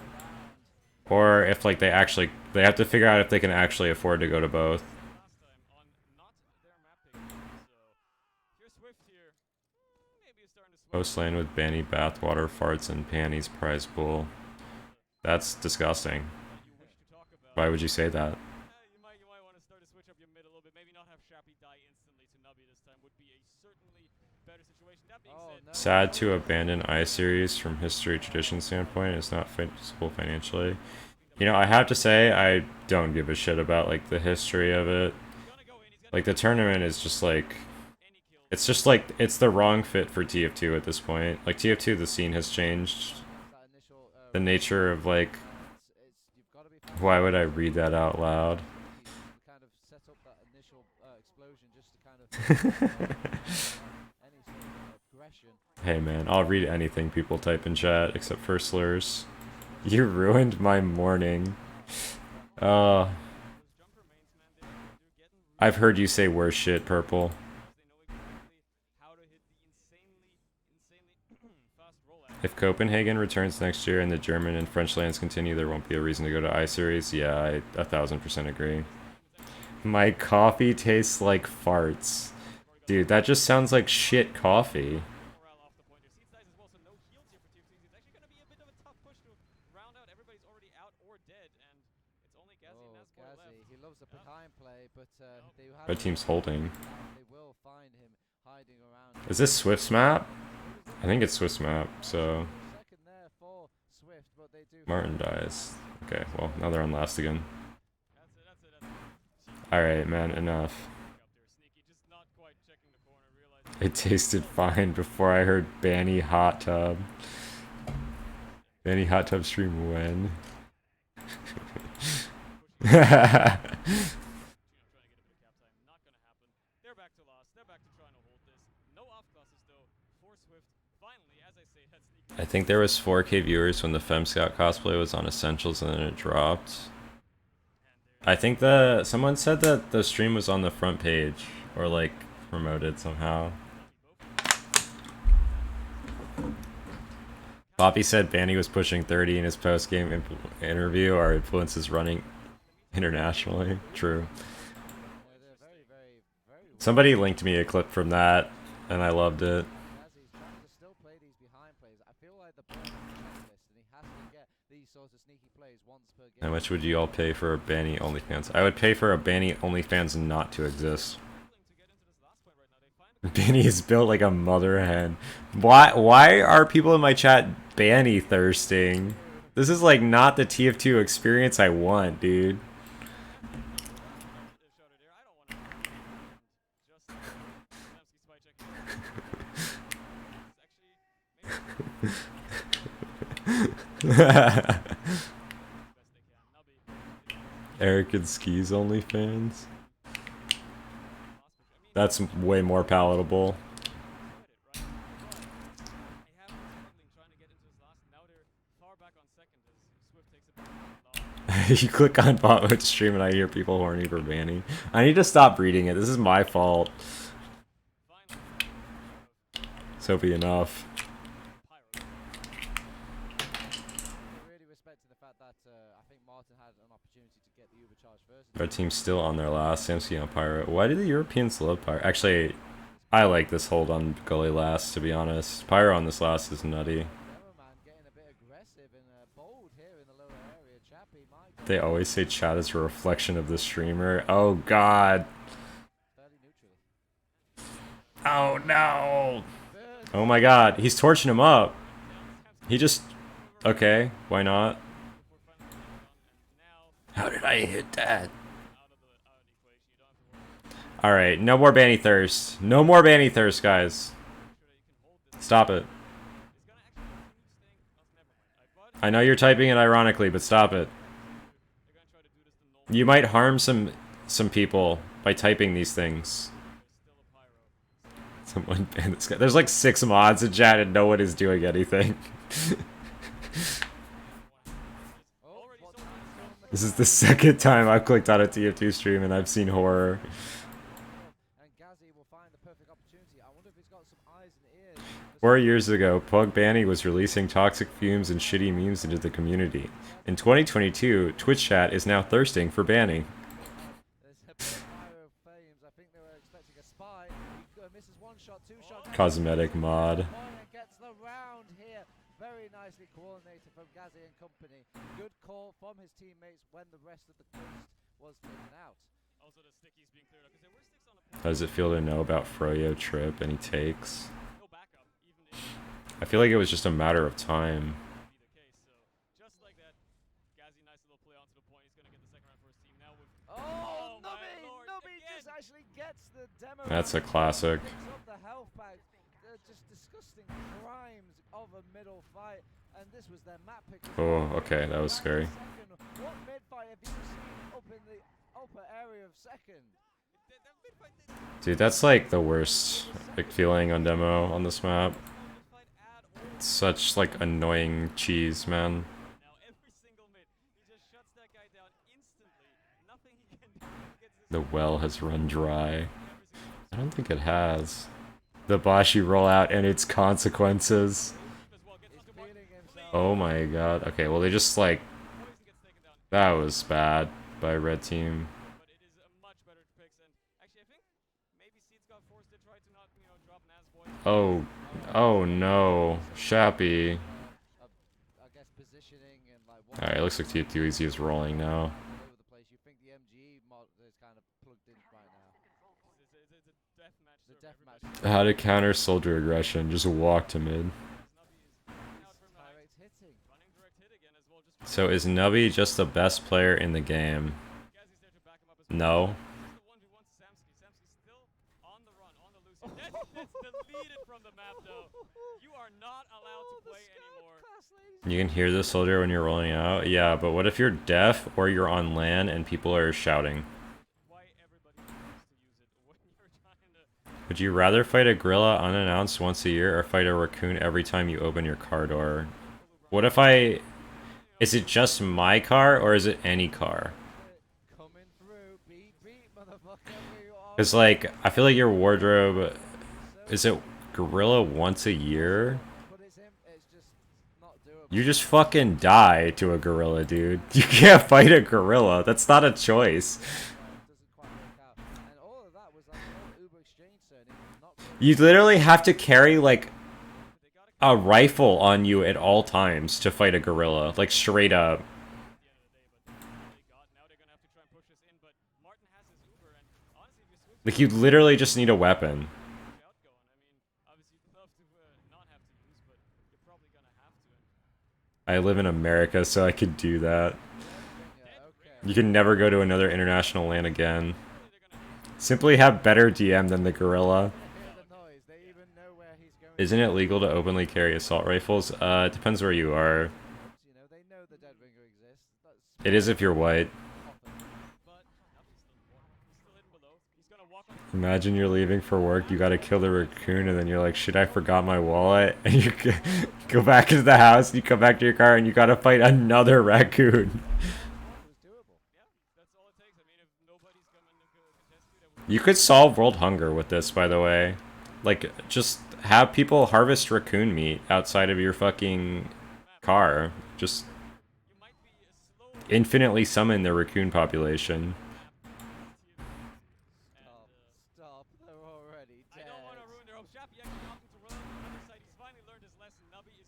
or if like they have to figure out if they can actually afford to go to both. Post lane with Banny bathwater farts and panties prize pool. That's disgusting. Why would you say that? Sad to abandon I-Series from history tradition standpoint. It's not feasible financially. You know, I have to say I don't give a shit about like the history of it. Like the tournament is just like, it's just like it's the wrong fit for TF2 at this point. Like TF2, the scene has changed. The nature of like, why would I read that out loud? Hey man, I'll read anything people type in chat except for slurs. You ruined my morning. I've heard you say worse shit, Purple. If Copenhagen returns next year and the German and French lands continue, there won't be a reason to go to I-Series. Yeah, I 1000% agree. My coffee tastes like farts. Dude, that just sounds like shit coffee. Red team's holding. Is this Swift's map? I think it's Swift's map, so... Martin dies. Okay, well, now they're on last again. Alright, man, enough. It tasted fine before I heard Banny Hot Tub. Banny Hot Tub stream when? I think there was 4K viewers when the FemScout cosplay was on Essentials and then it dropped. I think someone said that the stream was on the front page or like promoted somehow. Bobby said Banny was pushing 30 in his post-game interview. Our influence is running internationally. True. Somebody linked me a clip from that, and I loved it. How much would you all pay for a Banny OnlyFans? I would pay for a Banny OnlyFans not to exist. Banny is built like a mother hen. Why are people in my chat Banny thirsting? This is like not the TF2 experience I want, dude. Eric and Ski's OnlyFans. That's way more palatable. You click on botmode stream and I hear people horny for Banny. I need to stop reading it. This is my fault. So be enough. Our team's still on their last. Samsky on Pyro. Why do the Europeans love Pyro? Actually, I like this hold on Gully last, to be honest. Pyro on this last is nutty. They always say chat is a reflection of the streamer. Oh god. Oh no. Oh my god. He's torching him up. He just... Okay, why not? How did I hit that? Alright, no more Banny Thirst. No more Banny Thirst, guys. Stop it. I know you're typing it ironically, but stop it. You might harm some people by typing these things. Someone ban this guy. There's like 6 mods in chat and no one is doing anything. This is the second time I've clicked on a TF2 stream and I've seen horror. 4 years ago, Pug Banny was releasing toxic fumes and shitty memes into the community. In 2022, Twitch chat is now thirsting for Banny. Cosmetic mod. Very nicely coordinated from Gazzy and company. Good call from his teammates when the rest of the coast was taken out. Also the stickies being cleared up because there were sticks on the... How does it feel to know about Froyo Trip and he takes? I feel like it was just a matter of time. Just like that, Gazzy, nice little play onto the point. He's gonna get the second round for his team now with... Oh, Nubby just actually gets the demo. That's a classic. The health pack, just disgusting crimes of a middle fight, and this was their map pick. Oh, okay, that was scary. What mid fight have you seen up in the upper area of second? Dude, that's like the worst like feeling on demo on this map. It's such like annoying cheese, man. The well has run dry. I don't think it has. The Bashi rollout and its consequences. Oh my god. Okay, well they just like... That was bad by red team. Oh. Oh no. Shappy. Alright, looks like TF2 Easy is rolling now. How to counter soldier aggression, just walk to mid. So is Nubby just the best player in the game? No. You can hear the soldier when you're rolling out? Yeah, but what if you're deaf or you're on LAN and people are shouting? Would you rather fight a gorilla unannounced once a year or fight a raccoon every time you open your car door? What if I... Is it just my car or is it any car? Coming through, beat, motherfucker. Because, like, I feel like your wardrobe... Is it gorilla once a year? But it's just not doable. You just fucking die to a gorilla, dude. You can't fight a gorilla. That's not a choice. Doesn't quite work out. And all of that was like Uber exchange turning. You literally have to carry, like, a rifle on you at all times to fight a gorilla. Like, straight up. Like, you literally just need a weapon. I live in America, so I could do that. You can never go to another international land again. Simply have better DM than the gorilla. Isn't it legal to openly carry assault rifles? It depends where you are. It is if you're white. Imagine you're leaving for work, you gotta kill the raccoon, and then you're like, shit, I forgot my wallet. And you go back into the house, and you come back to your car, and you gotta fight another raccoon. You could solve world hunger with this, by the way. Like, just have people harvest raccoon meat outside of your fucking car. Just infinitely summon the raccoon population. Stop, they're already dead.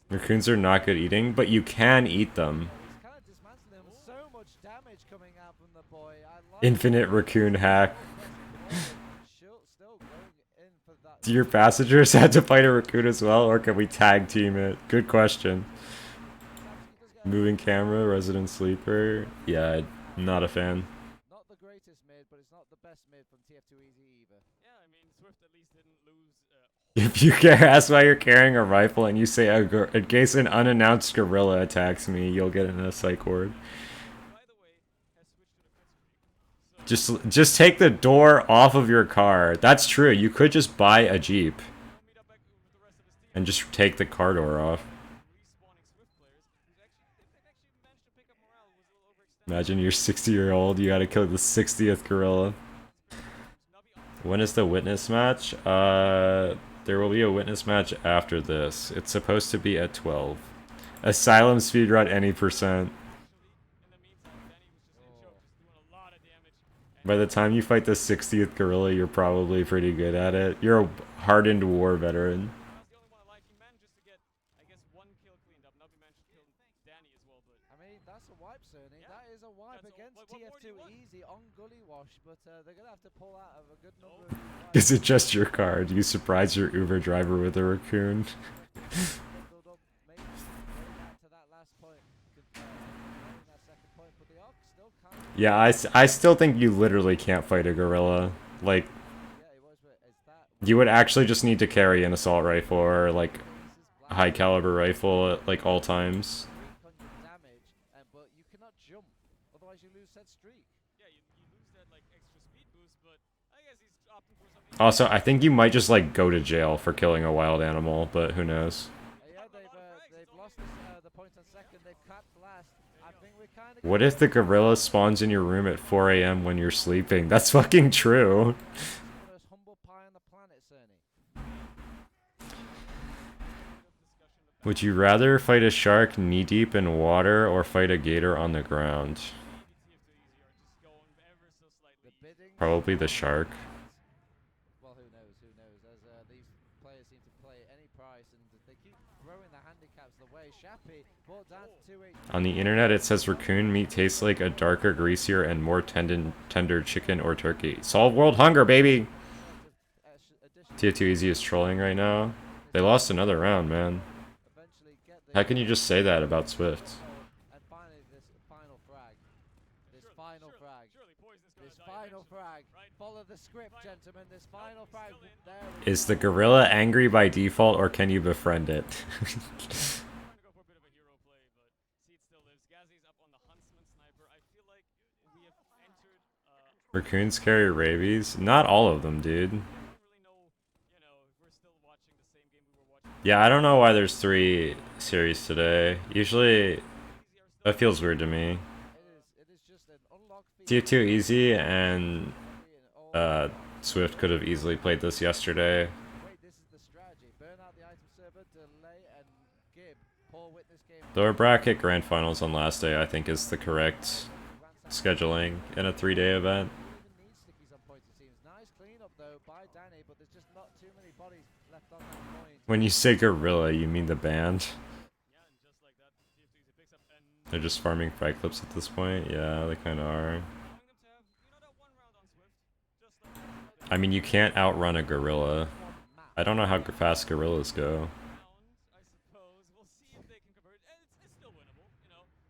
Raccoons are not good eating, but you can eat them. He's kind of dismantling them. So much damage coming out from the boy. I like Infinite raccoon hack. Still going in for that. Do your passengers have to fight a raccoon as well, or can we tag team it? Good question. Moving camera, resident sleeper. Yeah, not a fan. Not the greatest mid, but it's not the best mid from TF2 Easy either. Yeah, I mean, Swift at least didn't lose. If you get asked why you're carrying a rifle and you say, in case an unannounced gorilla attacks me, you'll get in a psych ward. Just take the door off of your car. That's true. You could just buy a Jeep and just take the car door off. Imagine you're 60-year-old, you gotta kill the 60th gorilla. When is the witness match? There will be a witness match after this. It's supposed to be at 12. Asylum speedrun any percent. By the time you fight the 60th gorilla, you're probably pretty good at it. You're a hardened war veteran. I mean, that's a wipe, Cerny. That is a wipe against TF2 Easy on Gully Wash, but they're going to have to pull out of a good number of these Is it just your car? Do you surprise your Uber driver with a raccoon? Yeah, I still think you literally can't fight a gorilla. Like, you would actually just need to carry an assault rifle or, like, a high caliber rifle at, like, all times. But you cannot jump, otherwise you lose that streak. Yeah, you lose that like extra speed boost, but I guess he's opting for something. Also, I think you might just, like, go to jail for killing a wild animal, but who knows. Yeah, they've lost the point on second. They've cut last. I think we're kind of. What if the gorilla spawns in your room at 4 AM when you're sleeping? That's fucking true. The most humble pie on the planet, Cerny. Would you rather fight a shark knee-deep in water or fight a gator on the ground? Probably the shark. Well, who knows? Who knows? As these players seem to play any price, and they keep throwing the handicaps the way. Shappy brought down to 2-8. On the internet, it says raccoon meat tastes like a darker, greasier, and more tender chicken or turkey. Solve world hunger, baby! TF2 Easy is trolling right now. They lost another round, man. How can you just say that about Swift? And finally, this final frag. This final frag. This final frag. Follow the script, gentlemen. This final frag. There Is the gorilla angry by default, or can you befriend it? Raccoons carry rabies? Not all of them, dude. Yeah, I don't know why there's 3 series today. Usually, that feels weird to me. It is just an unlock fee. TF2 easy and Oh, Swift could have easily played this yesterday. wait, this is the strategy. Burn out the item server, delay, and Gib. Poor witness game. Lower bracket grand finals on last day, I think, is the correct scheduling in a 3-day event. Even need stickies on points, it seems. Nice cleanup though by Danny, but there's just not too many bodies left on that point. When you say gorilla, you mean the band? Yeah, and just like that, TF2 picks up and They're just farming fight clips at this point. Yeah, they kind of are. allowing them to have, that one round on Swift. Just like I mean, you can't outrun a gorilla. I don't know how fast gorillas go. round, I suppose. We'll see if they can convert. And it's still winnable,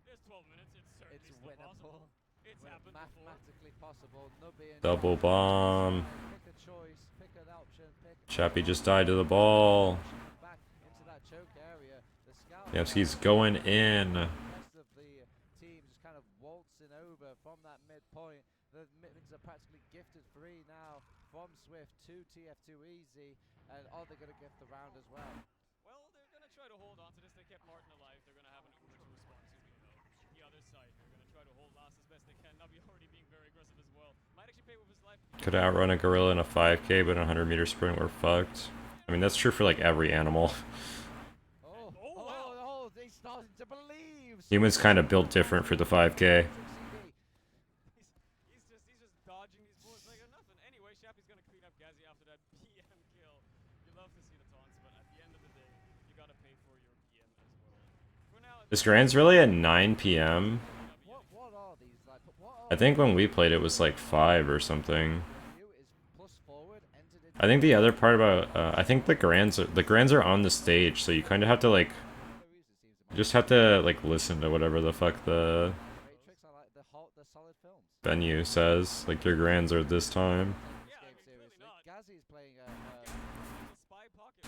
There's 12 minutes. It's certainly It's still possible. winnable. It's happened before. Mathematically possible. Nubby and Double bomb. pick a choice, pick an option, pick Chappie just died to the ball. back into that choke area. The scout Yes, he's going in. the rest of the team just kind of waltzing over from that midpoint. The mittens are practically gifted free now from Swift to TF2 Easy, and are they going to gift the round as well? Well, they're going to try to hold on to this. They kept Martin alive. They're going to have an Uber to respond to, the other side. They're going to try to hold last as best they can. Nabi already being very aggressive as well. Might actually pay with his life. Could outrun a gorilla in a 5K, but in a 100-meter sprint, we're fucked. I mean, that's true for like every animal. He's starting to believe. Humans kind of built different for the 5K. He's just dodging these bullets like they're nothing. Anyway, Shappy's going to clean up Ghazi after that PM kill. You love to see the taunts, but at the end of the day, you got to pay for your PM as well. For now, This grand's really at 9 p.m. What are these like? I think when we played it was like 5 or something. Is plus forward entered into I think the other part about I think the grands are on the stage, so you kind of have to like you just have to like listen to whatever the fuck the Matrix. I like the solid films. venue says. Like your grands are this time. This game seriously. Ghazi's playing it's a spy pocket.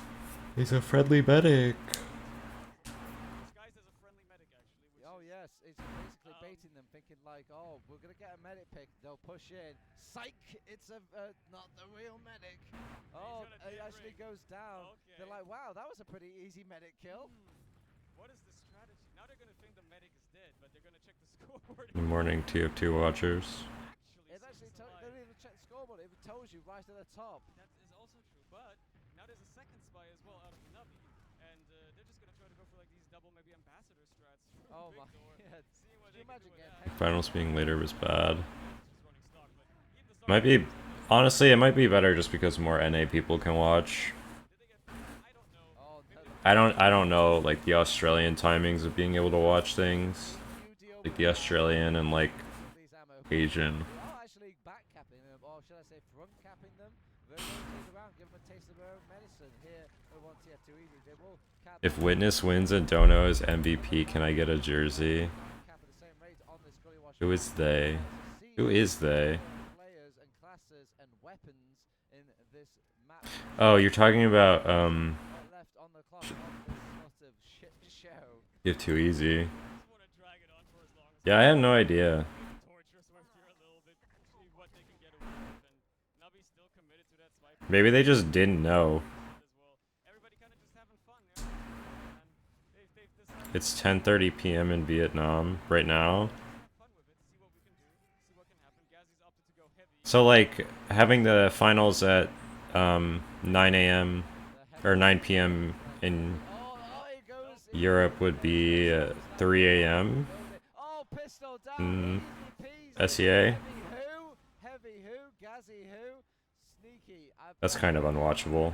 He's a friendly medic. Disguised as a friendly medic, actually. Which oh is, yes, it's basically baiting them, thinking like, oh, we're gonna get a medic pick. They'll push in. Psych! It's not the real medic. Oh, gonna it dead actually ring. goes down. Okay. They're like, wow, that was a pretty easy medic kill. What is the strategy? Now they're going to think the medic is dead, but they're going to check the scoreboard. Good morning, TF2 watchers. It actually they don't even check the scoreboard. It tells you right at the top. That is also true, but now there's a second spy as well out of Nubby, and they're just going to try to go for like these double maybe ambassador strats. Oh my Victor, god. seeing what Can you they can do imagine with getting that. Finals being later was bad. Just running stock, but even the stock Might be honestly, it might be better just because more NA people can watch. did they get I don't know. Oh no. I don't know like the Australian timings of being able to watch things. New deal Like the Australian and like these ammo. Asian. They are actually back capping them, or should I say front capping them. They're going to take around, give them a taste of their own medicine. Here, we want TF2 Easy. They will cap If Witness wins and Dono is MVP, can I get a jersey? cap at the same rate on this Gully Wash. Who is they? Who is they? Players and classes and weapons in this map Oh, you're talking about are left on the clock of this sort of shit show. Give Too Easy. Just want to drag it on for as long as Yeah, I have no idea. torture Swift here a little bit, see what they can get away with, and Nubby's still committed to that spy Maybe they just didn't know. as well. Everybody kind of just having fun, and they've decided It's 10:30 p.m. in Vietnam right now. to have fun with it, see what we can do, see what can happen. Ghazi's opted to go heavy. So like having the finals at 9 a.m. or 9 p.m. in Oh, it goes. Europe would be 3 a.m. Oh, pistol down. Easy peasy. SEA. Heavy who? Heavy who? Ghazi who? Sneaky. That's kind of unwatchable.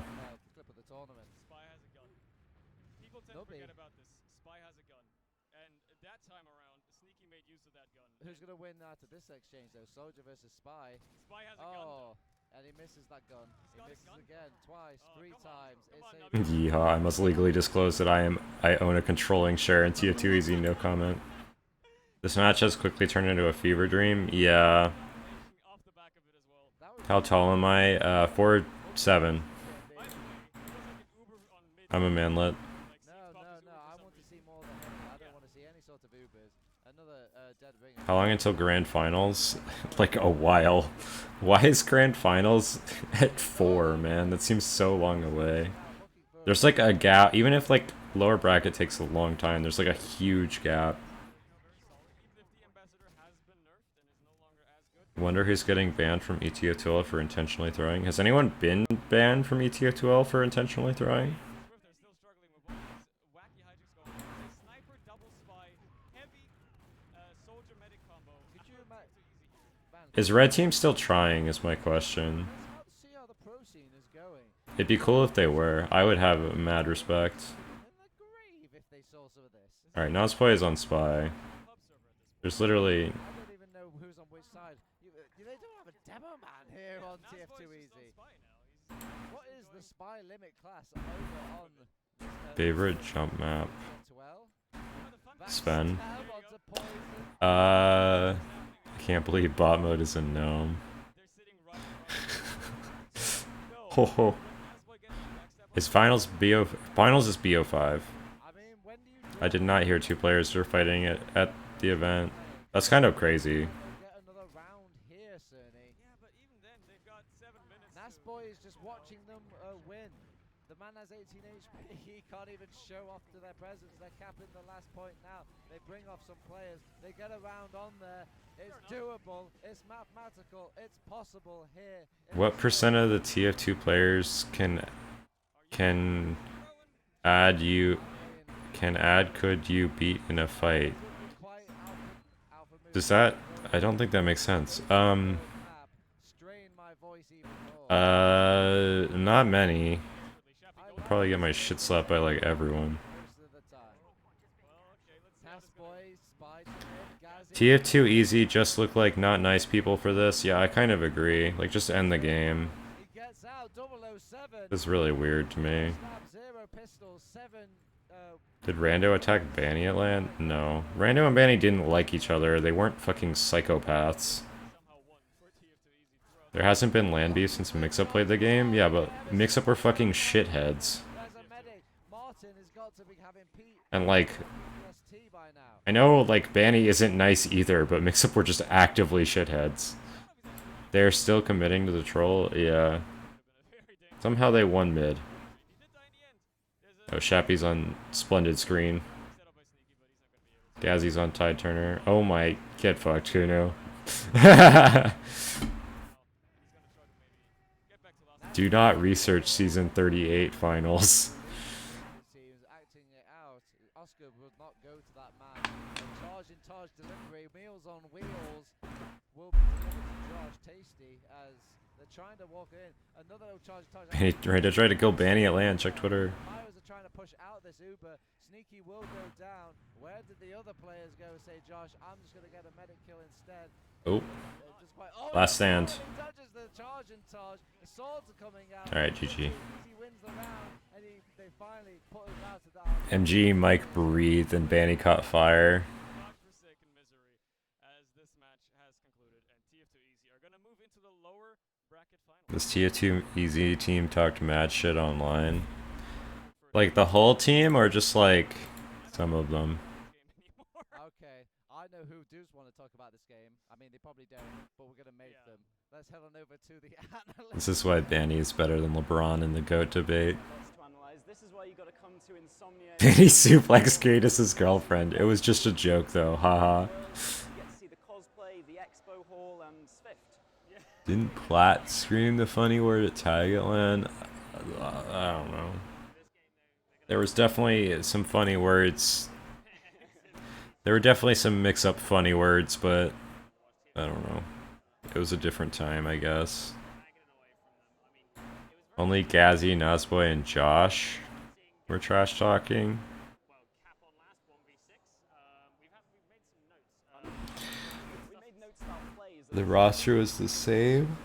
Clip of the tournament. Spy has a gun. People tend to Nubby. forget about this. Spy has a gun, and that time around, Sneaky made use of that gun. Who's gonna win out of this exchange though? Soldier versus Spy. Spy has a gun. Oh, and he misses that gun. He got a misses gun? again, twice, Oh, 3 come on. times. Come on, It's a Nubby. Yeehaw, I must legally disclose that I own a controlling share in TF2 Easy, no comment. This match has quickly turned into a fever dream. Yeah. Off the back of it as well. that was How tall am I? 4'7". By the way, it feels like an Uber on mid. I'm a manlet. Like, No, Steve no, Cobb is no. Uber I for some want to reason. see more than him. I don't want to see any sort of Ubers. Another dead ringer. How long until grand finals? Like a while. Why is grand finals at 4, man? That seems so long away. Now looking for There's like a gap, even if like lower bracket takes a long time, there's like a huge gap. Wonder who's getting banned from ETO2L for intentionally throwing. Has anyone been banned from ETO2L for intentionally throwing? Is red team still trying is my question. It'd be cool if they were. I would have mad respect. Alright, Nazpoi is on Spy. There's literally... I don't even know who's on which side. They don't have a demo man here on TF2 Easy. What is the Spy limit class over on... favorite jump map? Sven. I can't believe bot mode is a gnome. Ho ho. His finals is BO5. I did not hear two players were fighting it at the event. That's kind of crazy. Nasboy is just watching them win. The man has 18 HP. He can't even show off to their presence. They're capping the last point now. They bring off some players. They get a round on there. It's doable. It's mathematical. It's possible here. What percent of the TF2 players can add could you beat in a fight? Does that? I don't think that makes sense. Not many. I'll probably get my shit slapped by like everyone. TF2 easy just look like not nice people for this. Yeah, I kind of agree. Like, just end the game. This is really weird to me. Did Rando attack Banny at land? No. Rando and Banny didn't like each other. They weren't fucking psychopaths. There hasn't been land beef since Mixup played the game? Yeah, but Mixup were fucking shitheads. And like... I know, like, Banny isn't nice either, but Mixup were just actively shitheads. They're still committing to the troll? Yeah. Somehow they won mid. Oh, Shappy's on Splendid Screen. Gazzy's on Tide Turner. Oh my, get fucked, Kuno. Do not research Season 38 finals. Hey, right to try to kill Banny at land. Check Twitter. Trying to push out this Uber. Sneaky will go down. Where did the other players go? Say, Josh, I'm just going to get a medic kill instead. Oh. Last stand. Alright, GG. MG, Mike breathed, and Banny caught fire. This TF2 easy team talked mad shit online. Like the whole team, or just like some of them? Okay, I know who does want to talk about this game. I mean, they probably don't, but we're gonna make them. Let's head on over to the analyst. This is why Banny is better than LeBron in the GOAT debate. Banny suplexed Kratos' girlfriend. It was just a joke though, haha. Didn't Platt scream the funny word at Tagatland? I don't know. There was definitely some funny words. There were definitely some mix-up funny words, but I don't know. It was a different time, I guess. Only Gazzy, Nazboy, and Josh were trash talking. The roster was the same.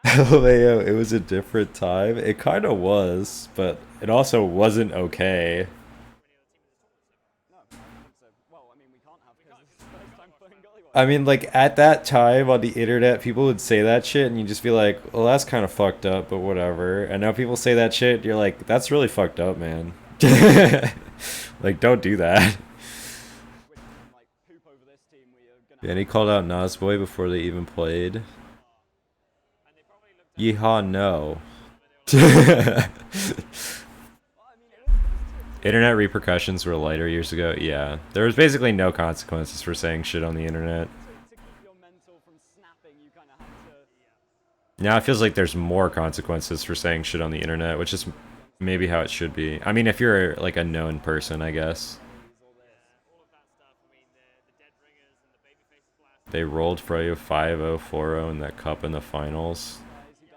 LMAO, it was a different time. It kind of was, but it also wasn't okay. I mean, like, at that time on the internet, people would say that shit, and you'd just be like, well, that's kind of fucked up, but whatever. And now people say that shit, and you're like, that's really fucked up, man. Like, don't do that. And he called out Nazboy before they even played. Yeehaw, no. Internet repercussions were lighter years ago. Yeah, there was basically no consequences for saying shit on the internet. To keep your mental from snapping, you kind of had to. Now it feels like there's more consequences for saying shit on the internet, which is maybe how it should be. I mean, if you're like a known person, I guess. They rolled Froyo 5-0, 4-0 in that cup in the finals.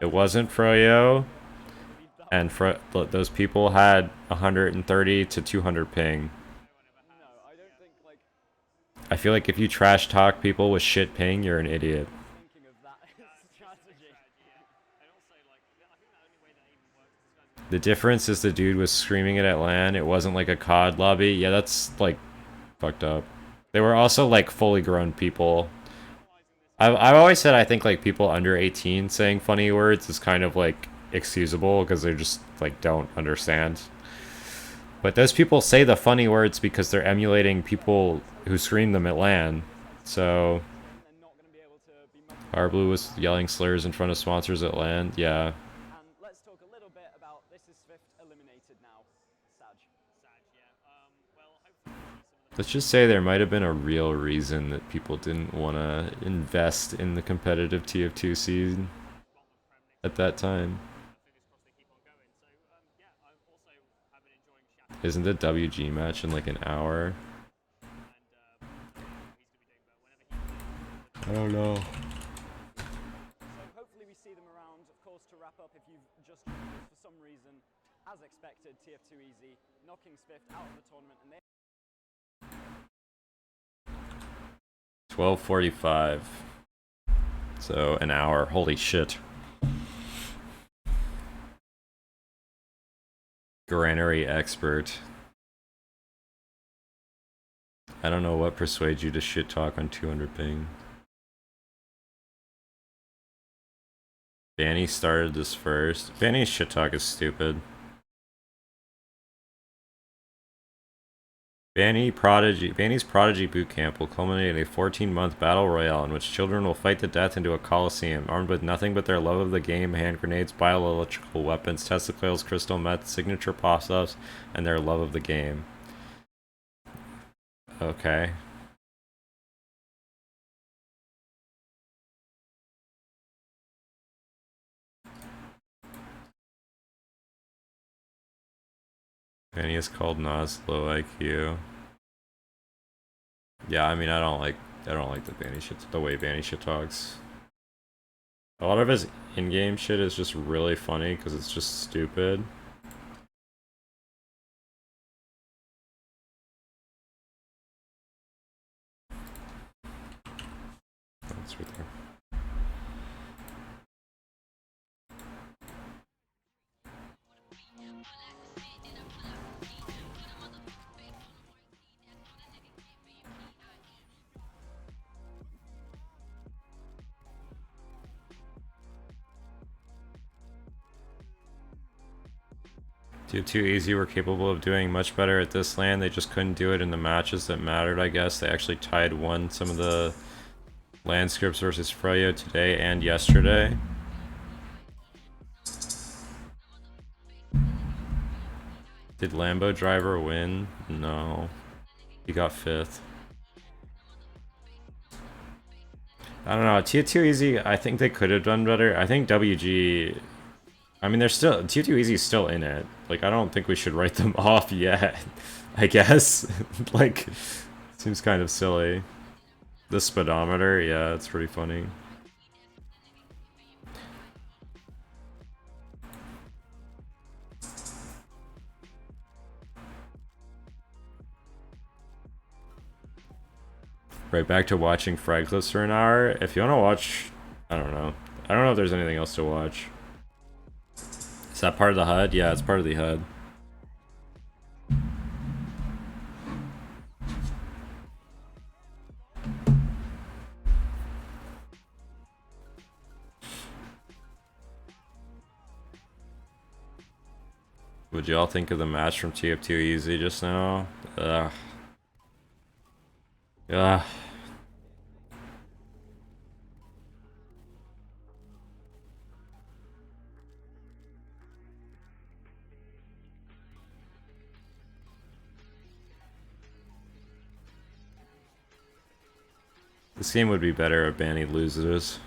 It wasn't Froyo, and those people had 130 to 200 ping. No, I don't think like I feel like if you trash talk people with shit ping, you're an idiot. thinking of that strategy. The difference is the dude was screaming it at LAN. It wasn't like a COD lobby. Yeah, that's like fucked up. They were also like fully grown people. I've always said I think like people under 18 saying funny words is kind of like excusable because they're just like don't understand. But those people say the funny words because they're emulating people who scream them at LAN. So They're not going to be able to be much. Arblue was yelling slurs in front of sponsors at LAN. Yeah. And let's talk a little bit about this is Swift eliminated now. Sag. Let's just say there might have been a real reason that people didn't want to invest in the competitive TF2 scene at that time. Isn't the WG match in like an hour? I don't know. So hopefully we see them around. Of course, to wrap up, if you've just joined us for some reason, as expected, TF2 Easy knocking Swift out of the tournament, and they 12:45. So an hour. Holy shit. Granary expert. I don't know what persuades you to shit talk on 200 ping. Banny started this first. Banny's shit talk is stupid. Banny's Prodigy Bootcamp will culminate in a 14-month battle royale in which children will fight to death into a coliseum, armed with nothing but their love of the game, hand grenades, bioelectrical weapons, testicles, crystal meth, signature pop-ups, and their love of the game. Okay. Banny is called Nas low IQ. Yeah, I mean I don't like the way Banny shit talks. A lot of his in-game shit is just really funny because it's just stupid. That's right there. Too easy were capable of doing much better at this LAN. They just couldn't do it in the matches that mattered, I guess. They actually won some of the LAN scripts versus Froyo today and yesterday. Did Lambo Driver win? No. He got 5th. I don't know. Tier2 Easy, I think they could have done better. I think WG... I mean, they're still... Tier2 Easy is still in it. Like, I don't think we should write them off yet. I guess. Like, seems kind of silly. The speedometer, yeah, it's pretty funny. Right back to watching frag clips for an hour. If you want to watch... I don't know. I don't know if there's anything else to watch. Is that part of the HUD? Yeah, it's part of the HUD. What'd y'all think of the match from TF2 Easy just now? Ugh. Ugh. This game would be better if Banny loses.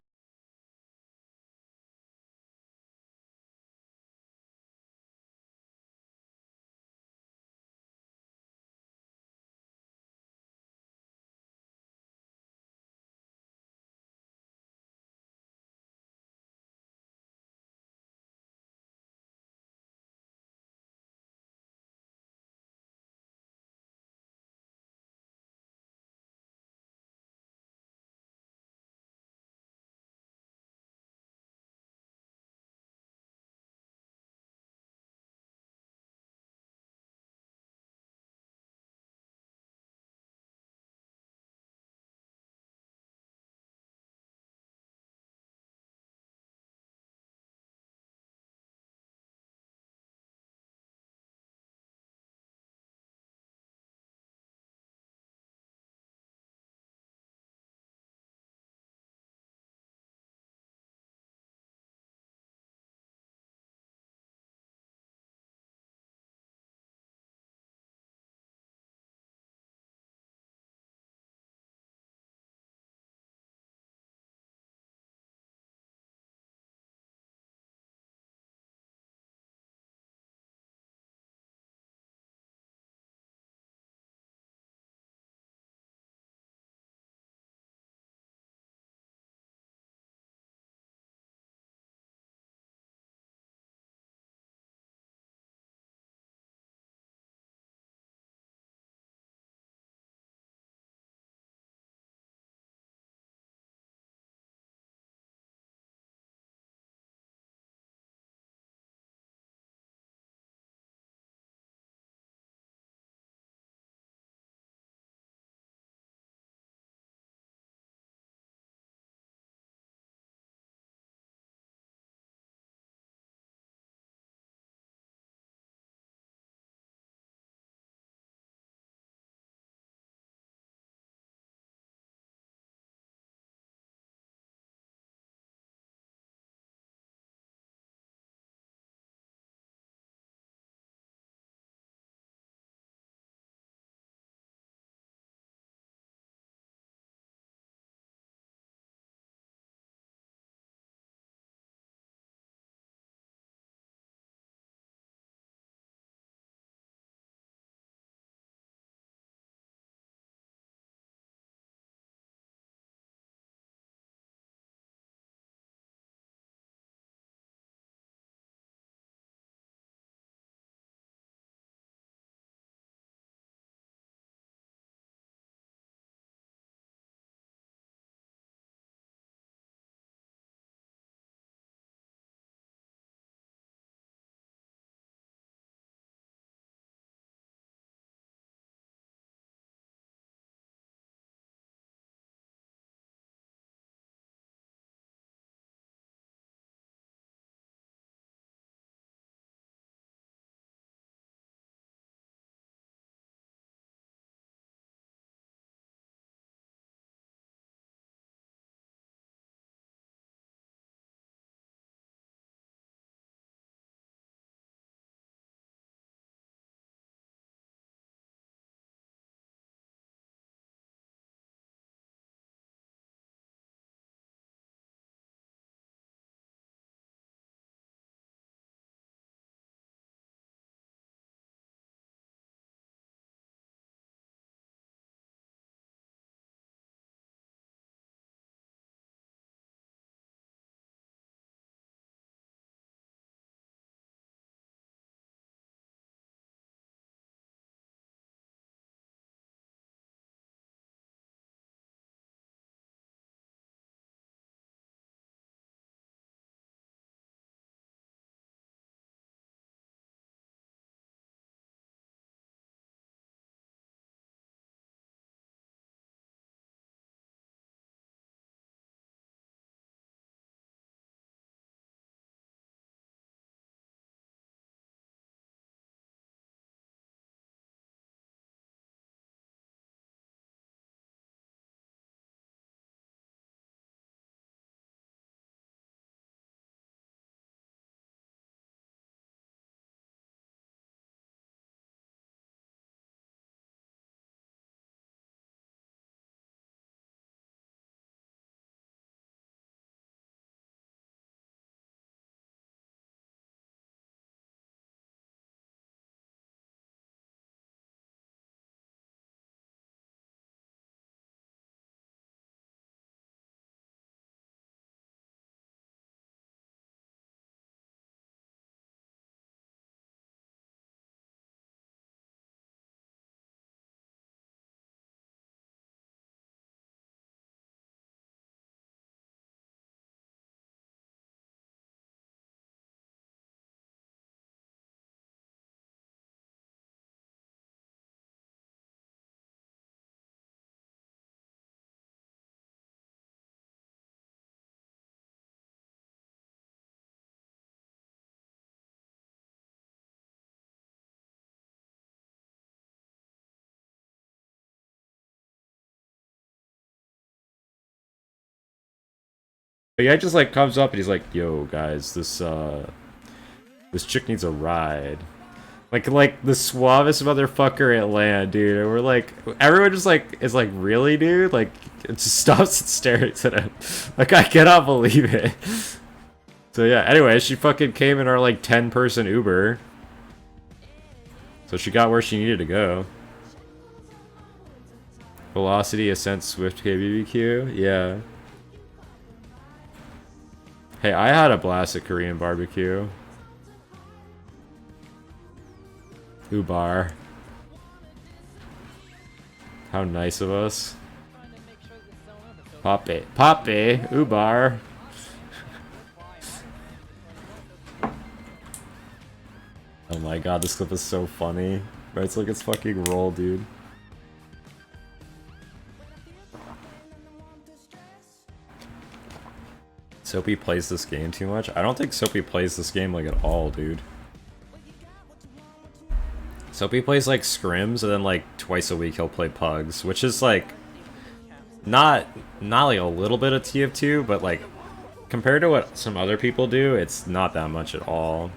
But yeah, just like comes up and he's like, "Yo, guys, this chick needs a ride." Like the suavest motherfucker at LAN, dude. And we're like, everyone just like is like, "Really, dude?" Like, it just stops and stares at him. Like, I cannot believe it. So yeah. Anyway, she fucking came in our like 10-person Uber. So she got where she needed to go. Velocity, Ascent, Swift, KBBQ. Yeah. Hey, I had a blast at Korean barbecue. Ubar. How nice of us. Pape. Pape. Ubar. Oh my god, this clip is so funny. Right, it's like it's fucking roll, dude. Soapy plays this game too much? I don't think Soapy plays this game like at all, dude. Soapy plays like scrims and then like twice a week he'll play pugs, which is like not like a little bit of TF2, but like compared to what some other people do, it's not that much at all.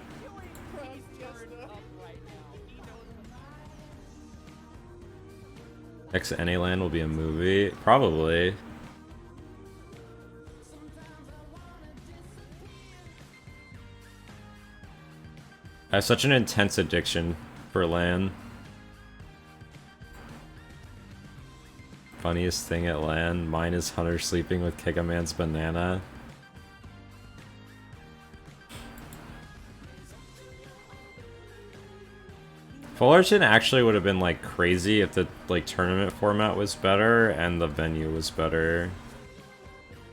Next NA Land will be a movie? Probably. I have such an intense addiction for LAN. Funniest thing at LAN? Mine is Hunter sleeping with Kegaman's banana. Fullerton actually would have been like crazy if the like tournament format was better and the venue was better.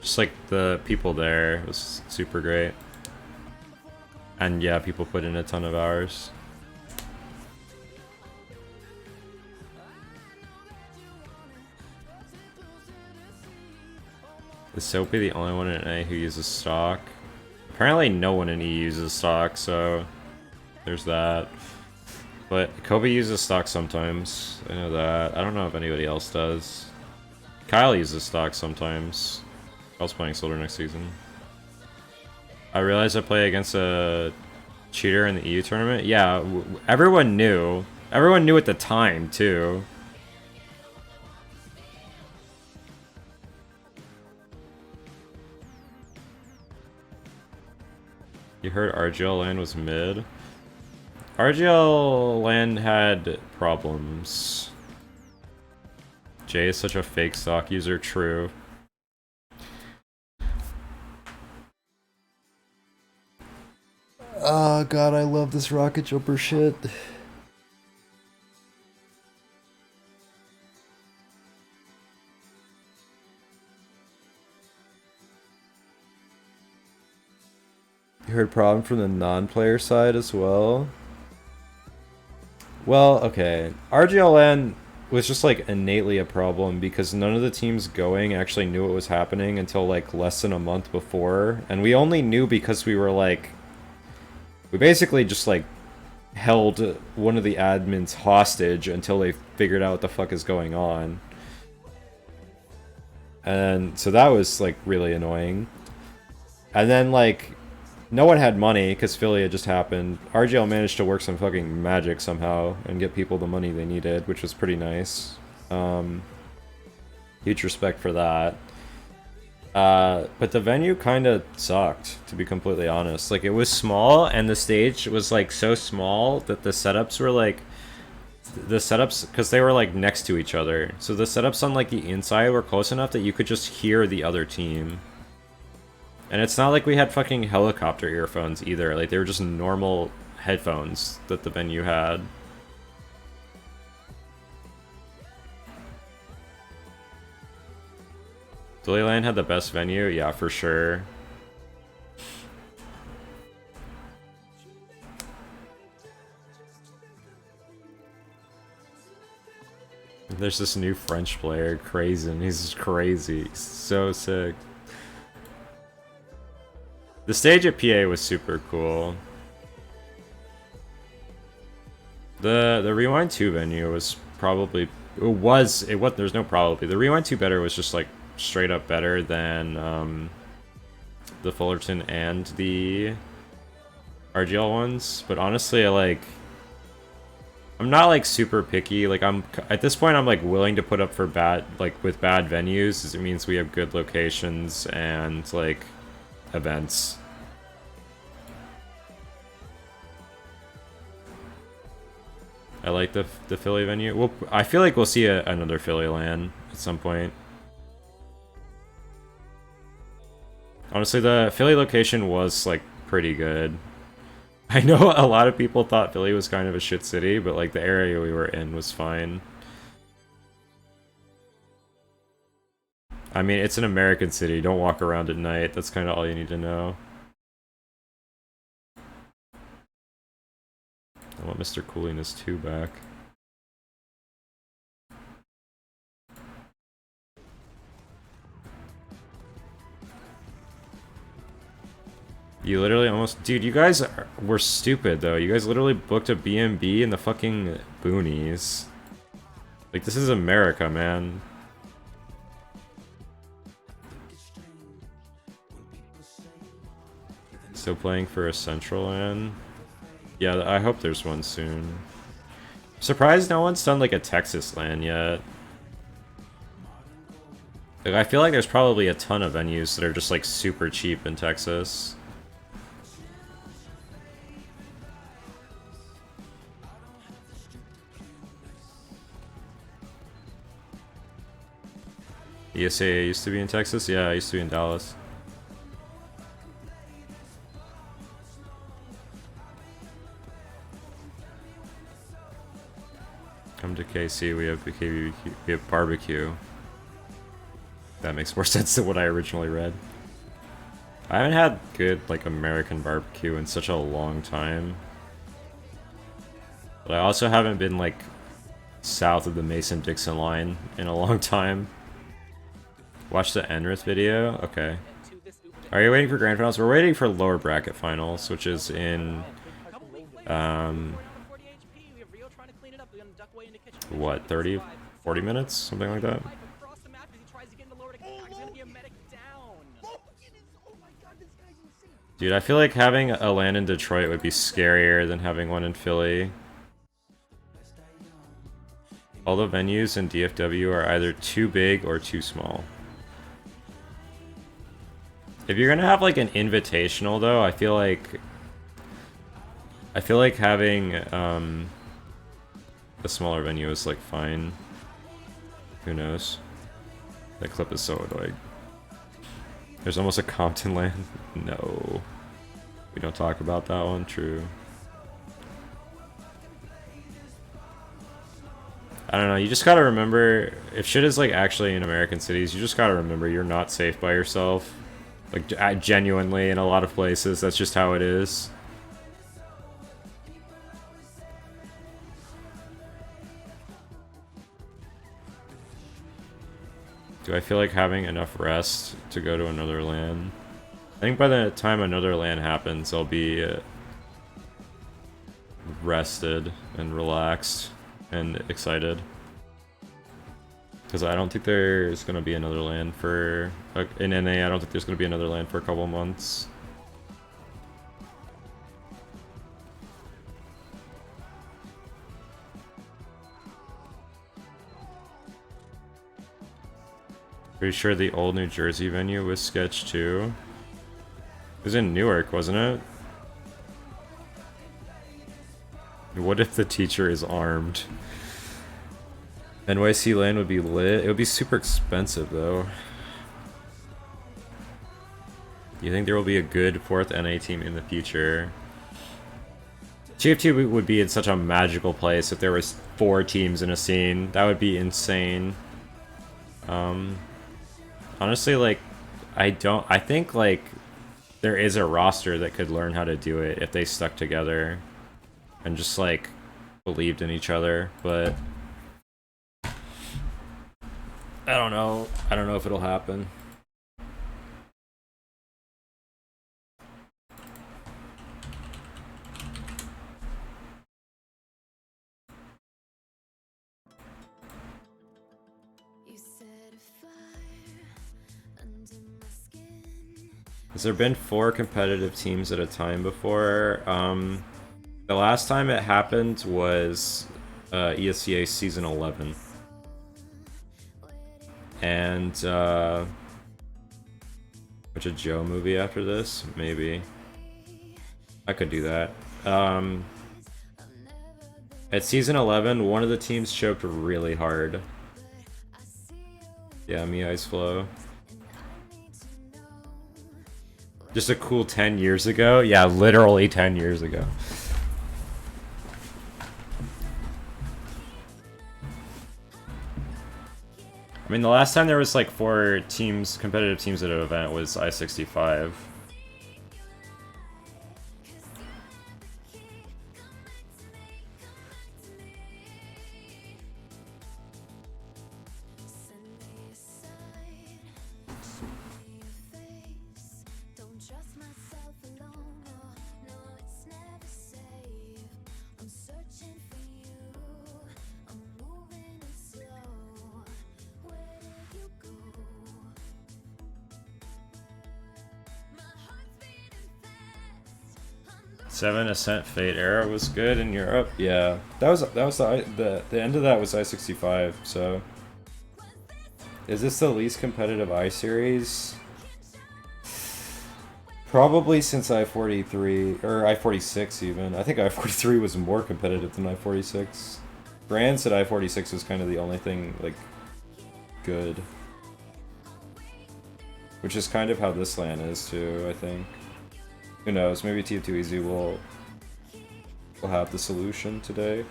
Just like the people there was super great. And yeah, people put in a ton of hours. Is Soapy the only one in A who uses stock? Apparently no one in E uses stock, so there's that. But Kobe uses stock sometimes. I know that. I don't know if anybody else does. Kyle uses stock sometimes. Kyle's playing Soldier next season. I realized I play against a cheater in the EU tournament. Yeah, everyone knew. Everyone knew at the time, too. You heard RGL LAN was mid? RGL LAN had problems. Jay is such a fake stock user, true. Oh god, I love this rocket jumper shit. You heard problem from the non-player side as well? Well, okay. RGLN was just like innately a problem because none of the teams going actually knew what was happening until like less than a month before. And we only knew because we were like... We basically just like held one of the admins hostage until they figured out what the fuck is going on. And so that was like really annoying. And then like... No one had money because Philly had just happened. RGL managed to work some fucking magic somehow and get people the money they needed, which was pretty nice. Huge respect for that. But the venue kind of sucked, to be completely honest. Like, it was small, and the stage was, like, so small that the setups were, like... The setups, because they were, like, next to each other. So the setups on, like, the inside were close enough that you could just hear the other team. And it's not like we had fucking helicopter earphones either. Like, they were just normal headphones that the venue had. Dillyland had the best venue? Yeah, for sure. There's this new French player, Crazen. He's just crazy. He's so sick. The stage at PA was super cool. The Rewind 2 venue was probably... there's no probably. The Rewind 2 better was just like straight up better than the Fullerton and the RGL ones, but honestly, I'm not like super picky. Like I'm at this point, I'm like willing to put up for bad, like with bad venues, as it means we have good locations and like events. I like the Philly venue. Well, I feel like we'll see another Philly LAN at some point. Honestly, the Philly location was like pretty good. I know a lot of people thought Philly was kind of a shit city, but like the area we were in was fine. I mean, it's an American city. Don't walk around at night. That's kind of all you need to know. I want Mr. Cooliness 2 back. You literally almost... Dude, you guys were stupid, though. You guys literally booked a B&B in the fucking boonies. Like, this is America, man. Still playing for a Central LAN? Yeah, I hope there's one soon. Surprised no one's done, like, a Texas LAN yet. Like, I feel like there's probably a ton of venues that are just, like, super cheap in Texas. ESA used to be in Texas? Yeah, I used to be in Dallas. Come to KC, we have barbecue. That makes more sense than what I originally read. I haven't had good, like, American barbecue in such a long time. But I also haven't been, like, south of the Mason-Dixon line in a long time. Watch the Enrith video? Okay. Are you waiting for grand finals? We're waiting for lower bracket finals, which is in... what, 30? 40 minutes? Something like that? Dude, I feel like having a LAN in Detroit would be scarier than having one in Philly. All the venues in DFW are either too big or too small. If you're gonna have like an invitational though, I feel like having a smaller venue is like fine. Who knows? That clip is so annoying. There's almost a Compton LAN. No. We don't talk about that one, true. I don't know, you just gotta remember, if shit is like actually in American cities, you just gotta remember you're not safe by yourself. Like, genuinely, in a lot of places, that's just how it is. Do I feel like having enough rest to go to another LAN? I think by the time another LAN happens, I'll be rested and relaxed and excited. Because I don't think there's going to be another LAN for... in NA, I don't think there's going to be another LAN for a couple months. Pretty sure the old New Jersey venue was sketch too. It was in Newark, wasn't it? What if the teacher is armed? NYC LAN would be lit. It would be super expensive though. You think there will be a good 4th NA team in the future? GFT would be in such a magical place if there was 4 teams in a scene. That would be insane. Honestly, like, I think, like, there is a roster that could learn how to do it if they stuck together and just, like, believed in each other, but I don't know. I don't know if it'll happen. Has there been 4 competitive teams at a time before? The last time it happened was ESCA Season 11. And, which a Joe movie after this? Maybe. I could do that. At Season 11, one of the teams choked really hard. Yeah, me Ice Flow. Just a cool 10 years ago? Yeah, literally 10 years ago. I mean, the last time there was like 4 teams, competitive teams at an event was i65. Seven Ascent Fate era was good in Europe. Yeah, that was the end of that was i65. So, is this the least competitive I series? Probably since i43 or i46 even. I think i43 was more competitive than i46. Brand said i46 was kind of the only thing like good, which is kind of how this LAN is too. I think. Who knows? Maybe TF2EZ will have the solution today.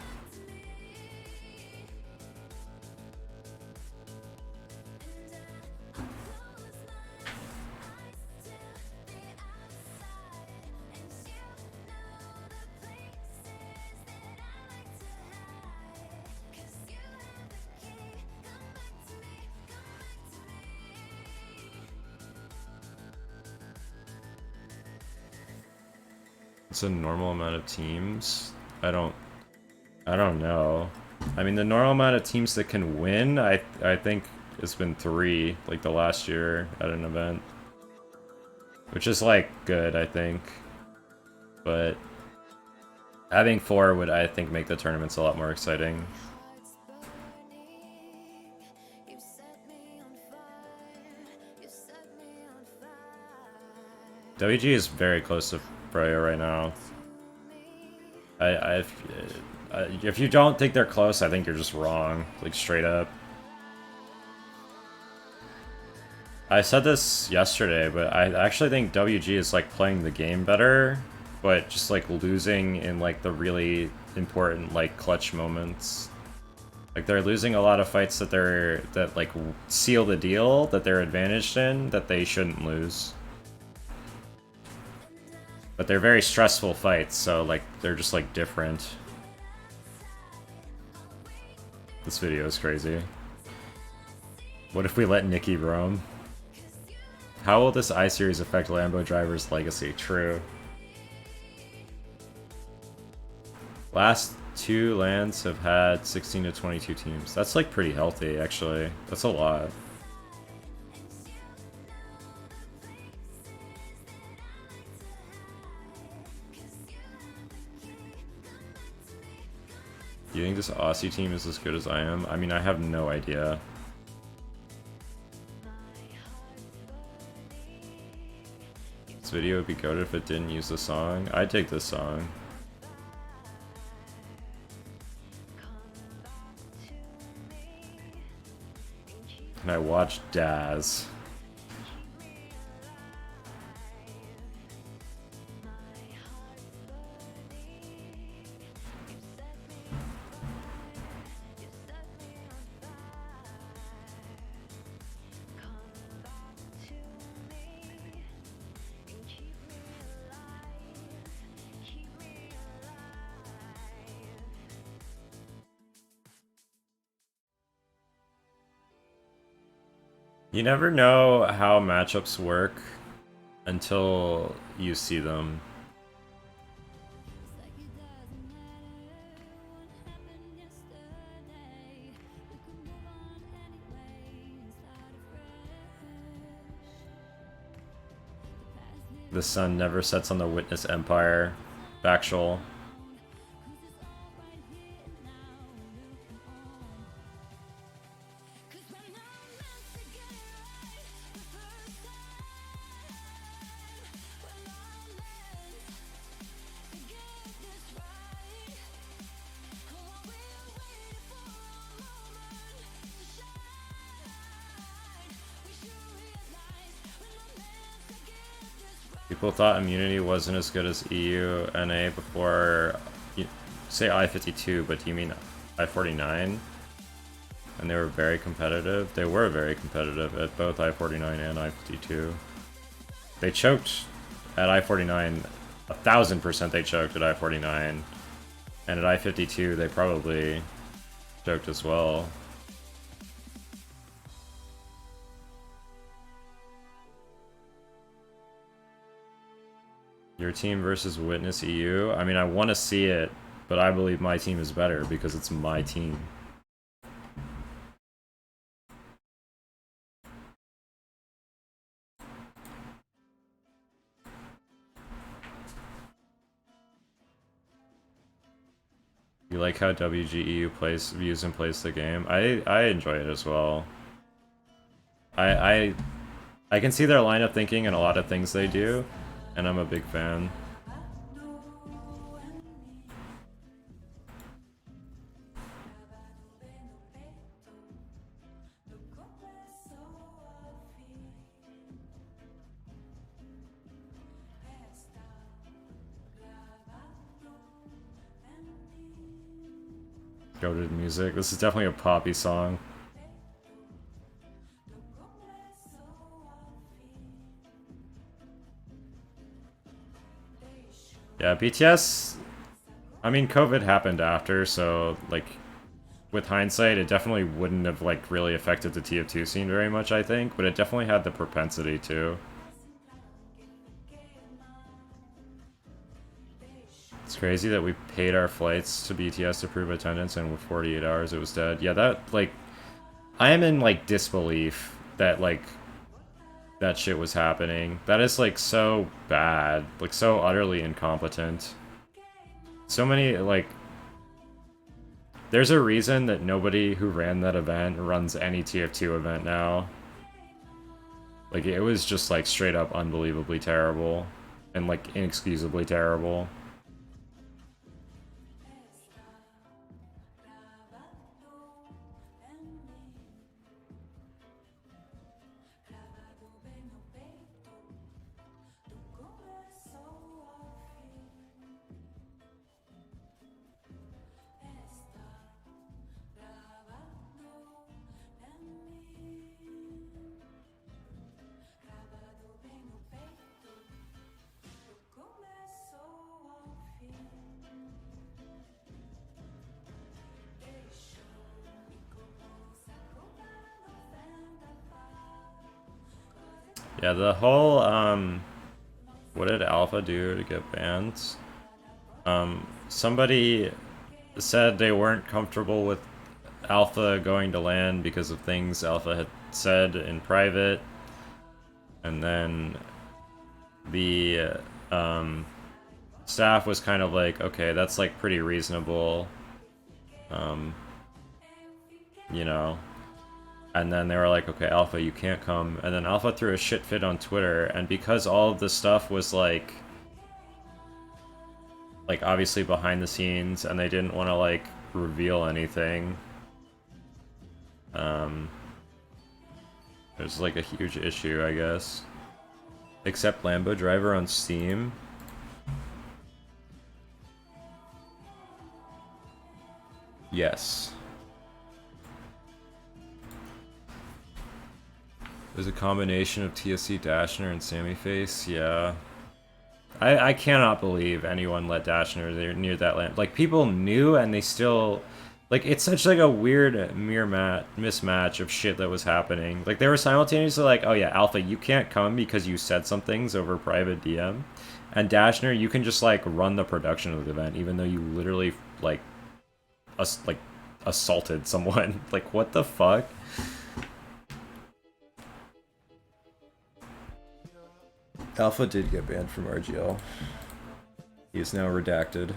It's a normal amount of teams. I don't know. I mean, the normal amount of teams that can win, I think it's been 3, like the last year at an event, which is like good, I think. But having 4 would, I think, make the tournaments a lot more exciting. WG is very close to Freya right now. If you don't think they're close, I think you're just wrong, like straight up. I said this yesterday, but I actually think WG is like playing the game better, but just like losing in like the really important like clutch moments. Like they're losing a lot of fights that like seal the deal, that they're advantaged in, that they shouldn't lose. But they're very stressful fights, so like they're just like different. This video is crazy. What if we let Nikki roam? How will this I-Series affect Lambo Driver's legacy? True. Last 2 LANs have had 16 to 22 teams. That's like pretty healthy, actually. That's a lot. Do you think this Aussie team is as good as I am? I mean, I have no idea. This video would be good if it didn't use the song. I'd take this song. And I watched Daz. You never know how matchups work until you see them. The sun never sets on the Witness Empire. Factual. People thought immunity wasn't as good as EU NA before, say I-52, but do you mean I-49? And they were very competitive. They were very competitive at both I-49 and I-52. They choked at I-49, 1000% they choked at I-49. And at I-52 they probably choked as well. Your team versus Witness EU? I mean, I want to see it, but I believe my team is better because it's my team. You like how WGEU views and plays the game? I enjoy it as well. I can see their line of thinking and a lot of things they do, and I'm a big fan. Goated music. This is definitely a poppy song. Yeah, BTS, I mean, COVID happened after, so, like, with hindsight, it definitely wouldn't have, like, really affected the TF2 scene very much, I think, but it definitely had the propensity to. It's crazy that we paid our flights to BTS to prove attendance, and with 48 hours it was dead. Yeah, that, like, I am in, like, disbelief that, like, that shit was happening. That is, like, so bad. Like, so utterly incompetent. So many, like... There's a reason that nobody who ran that event runs any TF2 event now. Like, it was just, like, straight up unbelievably terrible. And, like, inexcusably terrible. Yeah, the whole, what did Alpha do to get banned? Somebody said they weren't comfortable with Alpha going to LAN because of things Alpha had said in private. And then the, staff was kind of like, okay, that's, like, pretty reasonable. You know. And then they were like, okay, Alpha, you can't come. And then Alpha threw a shit fit on Twitter, and because all of this stuff was like obviously behind the scenes, and they didn't want to, like, reveal anything, there's, like, a huge issue, I guess. Except Lambo Driver on Steam. Yes. There's a combination of TSC Dashner and Sammy Face, yeah. I cannot believe anyone let Dashner near that land. Like, people knew and they still... Like, it's such, like, a weird mismatch of shit that was happening. Like, they were simultaneously like, oh yeah, Alpha, you can't come because you said some things over private DM. And Dashner, you can just, like, run the production of the event, even though you literally, like assaulted someone. Like, what the fuck? Alpha did get banned from RGL. He is now redacted.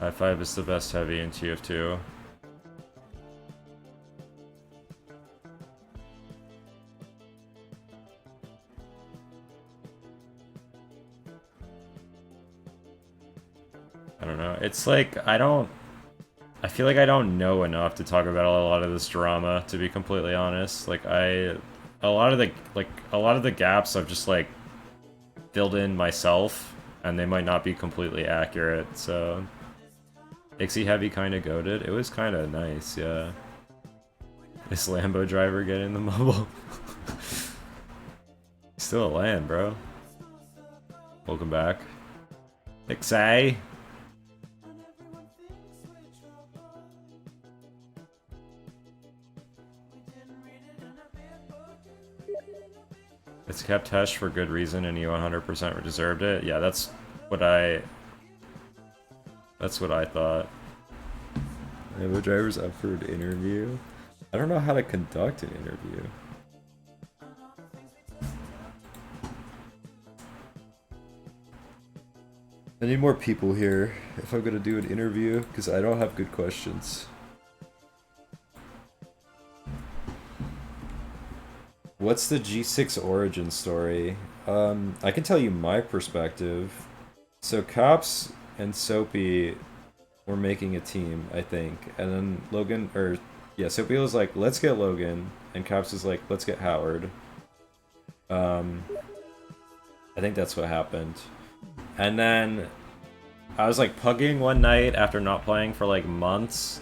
I5 is the best heavy in TF2. I don't know. It's like, I feel like I don't know enough to talk about a lot of this drama, to be completely honest. Like, a lot of the gaps I've just, like, filled in myself, and they might not be completely accurate, so... Ixie Heavy kinda goated. It was kinda nice, yeah. This Lambo driver getting the mobile. Still a land, bro. Welcome back. Ixie! It's kept Hesh for good reason and you 100% deserved it. Yeah, that's what I thought. Lambo driver's up for an interview. I don't know how to conduct an interview. I need more people here if I'm gonna do an interview, because I don't have good questions. What's the G6 origin story? I can tell you my perspective. So Cops and Soapy were making a team, I think, and then Logan, or yeah, Soapy was like, let's get Logan, and Cops was like, let's get Howard. I think that's what happened. And then I was like pugging one night after not playing for like months,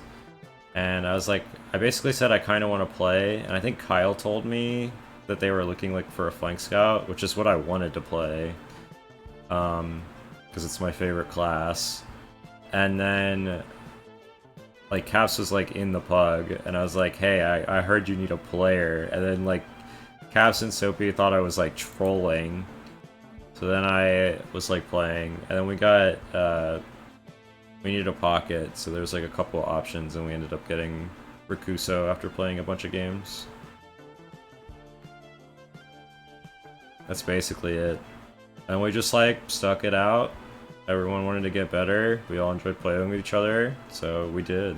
and I was like, I basically said I kind of want to play, and I think Kyle told me that they were looking like for a flank scout, which is what I wanted to play, because it's my favorite class. And then like Caps was like in the pug, and I was like, hey, I heard you need a player, and then like Caps and Soapy thought I was like trolling. So then I was like playing, and then we got, we needed a pocket, so there's like a couple of options, and we ended up getting Rakuso after playing a bunch of games. That's basically it. And we just like stuck it out. Everyone wanted to get better. We all enjoyed playing with each other, so we did.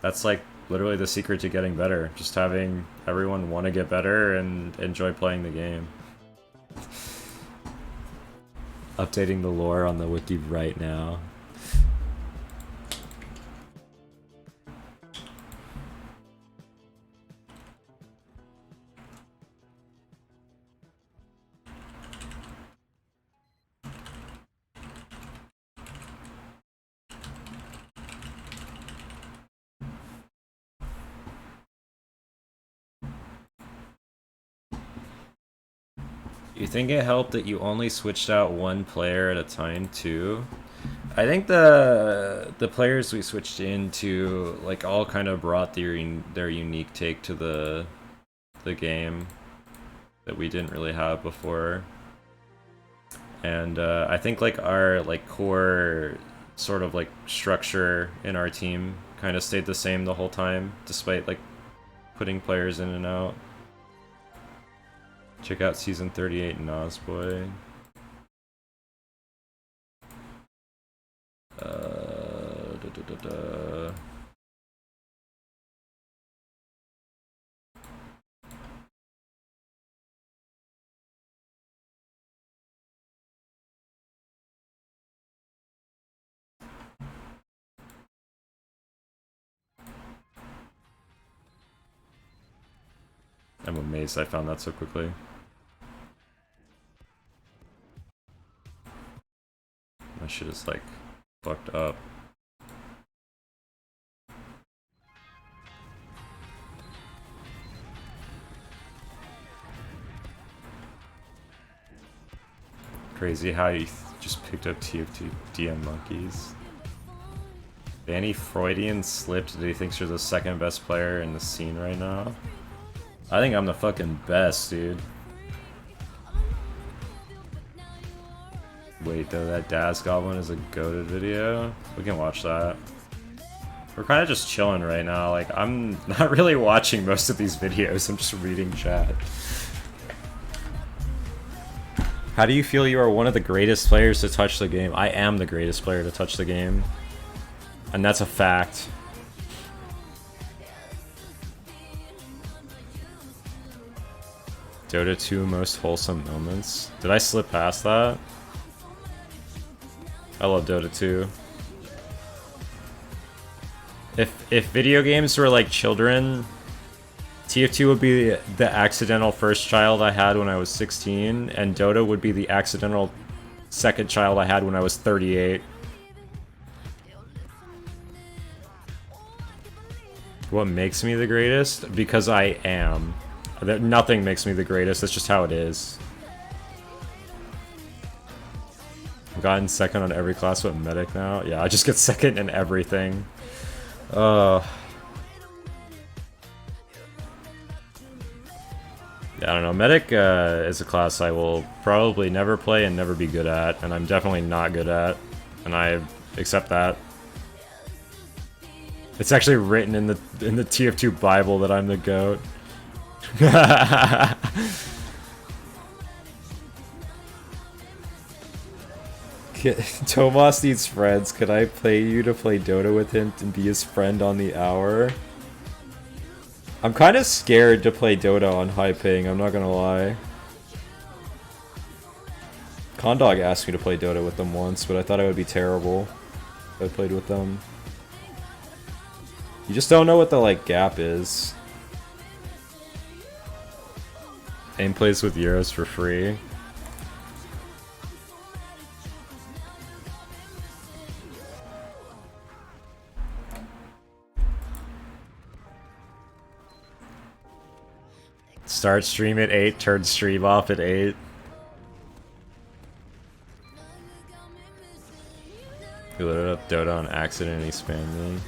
That's like literally the secret to getting better. Just having everyone want to get better and enjoy playing the game. Updating the lore on the wiki right now. You think it helped that you only switched out one player at a time too? I think the players we switched into like all kind of brought their unique take to the game that we didn't really have before. And I think like our like core sort of like structure in our team kind of stayed the same the whole time, despite like putting players in and out. Check out season 38 in Ozboy. I'm amazed I found that so quickly. My shit is like fucked up. Crazy how you just picked up TFT DM monkeys. Danny Freudian slipped that he thinks you're the second best player in the scene right now. I think I'm the fucking best, dude. Wait, though, that Daz Goblin is a goated video? We can watch that. We're kind of just chilling right now. Like, I'm not really watching most of these videos. I'm just reading chat. How do you feel you are one of the greatest players to touch the game? I am the greatest player to touch the game. And that's a fact. Dota 2 most wholesome moments. Did I slip past that? I love Dota 2. If video games were like children, TF2 would be the accidental first child I had when I was 16, and Dota would be the accidental second child I had when I was 38. What makes me the greatest? Because I am. Nothing makes me the greatest, that's just how it is. I've gotten second on every class but medic now. Yeah, I just get second in everything. Yeah, I don't know. Medic is a class I will probably never play and never be good at, and I'm definitely not good at, and I accept that. It's actually written in the TF2 Bible that I'm the GOAT. Tomas needs friends. Could I play you to play Dota with him and be his friend on the hour? I'm kind of scared to play Dota on high ping, I'm not gonna lie. Condog asked me to play Dota with them once, but I thought I would be terrible if I played with them. You just don't know what the like gap is. Aim plays with Euros for free. Start stream at 8, turn stream off at 8. You loaded up Dota on accident and he spammed me.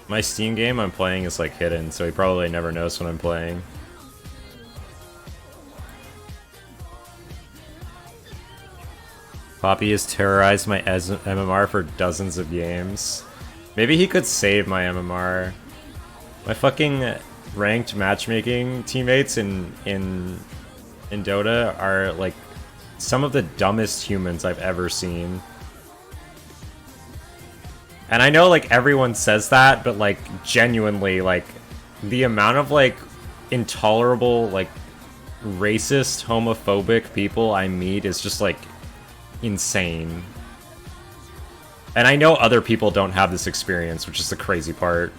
My Steam game I'm playing is like hidden, so he probably never knows when I'm playing. Poppy has terrorized my MMR for dozens of games. Maybe he could save my MMR. My fucking ranked matchmaking teammates in Dota are like some of the dumbest humans I've ever seen. And I know like everyone says that, but like genuinely like the amount of like intolerable like racist, homophobic people I meet is just like insane. And I know other people don't have this experience, which is the crazy part.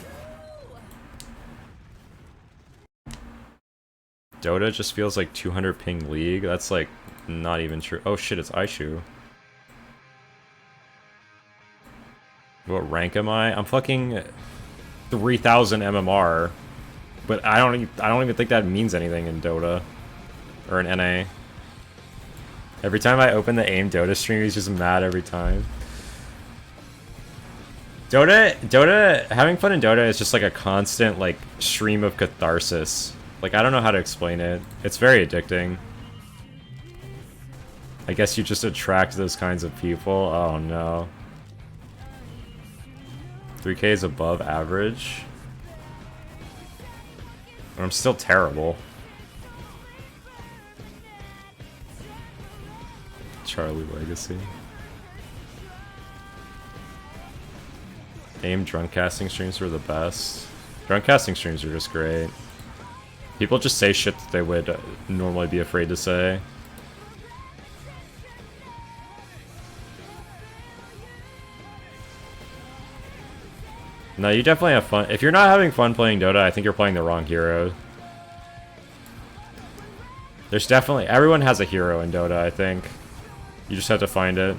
Dota just feels like 200 ping league. That's like not even true. Oh shit, it's Aishu. What rank am I? I'm fucking 3000 MMR. But I don't even think that means anything in Dota or in NA. Every time I open the AIM Dota stream, he's just mad every time. Dota, having fun in Dota is just like a constant like stream of catharsis. Like, I don't know how to explain it. It's very addicting. I guess you just attract those kinds of people. Oh no. 3K is above average. But I'm still terrible. Charlie Legacy. AIM drunk casting streams were the best. Drunk casting streams are just great. People just say shit that they would normally be afraid to say. No, you definitely have fun. If you're not having fun playing Dota, I think you're playing the wrong hero. There's definitely... Everyone has a hero in Dota, I think. You just have to find it.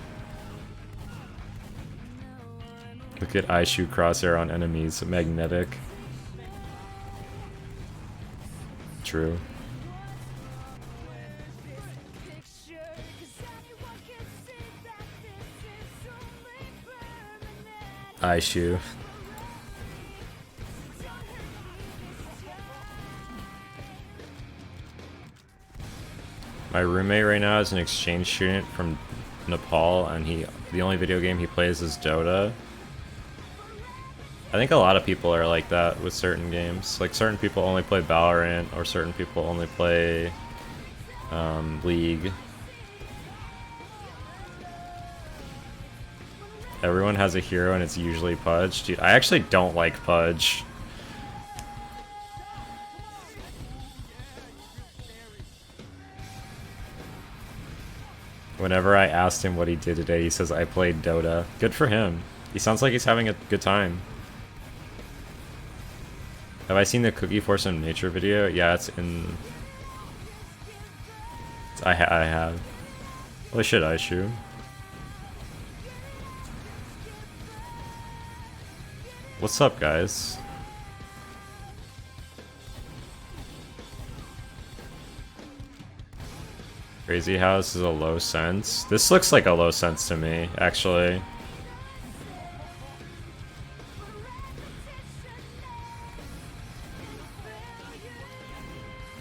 Look at I shoot crosshair on enemies. Magnetic. True. I shoot. My roommate right now is an exchange student from Nepal, and the only video game he plays is Dota. I think a lot of people are like that with certain games. Like certain people only play Valorant, or certain people only play League. Everyone has a hero and it's usually Pudge. Dude, I actually don't like Pudge. Whenever I asked him what he did today, he says, I played Dota. Good for him. He sounds like he's having a good time. Have I seen the Cookie Force in Nature video? Yeah, it's in... I have. Holy shit, I shoot. What's up, guys? Crazy House is a low sense. This looks like a low sense to me, actually.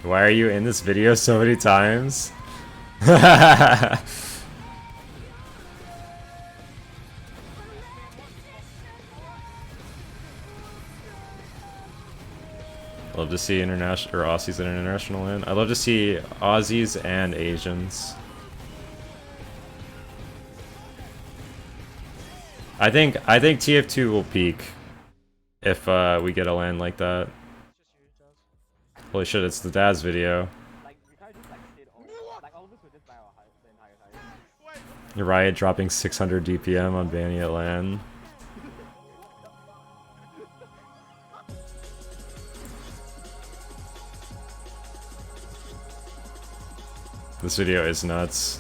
Why are you in this video so many times? Love to see international or Aussies and international in. I love to see Aussies and Asians. I think TF2 will peak if we get a land like that. Holy shit, it's the Daz video. Riot dropping 600 DPM on Banny at LAN. This video is nuts.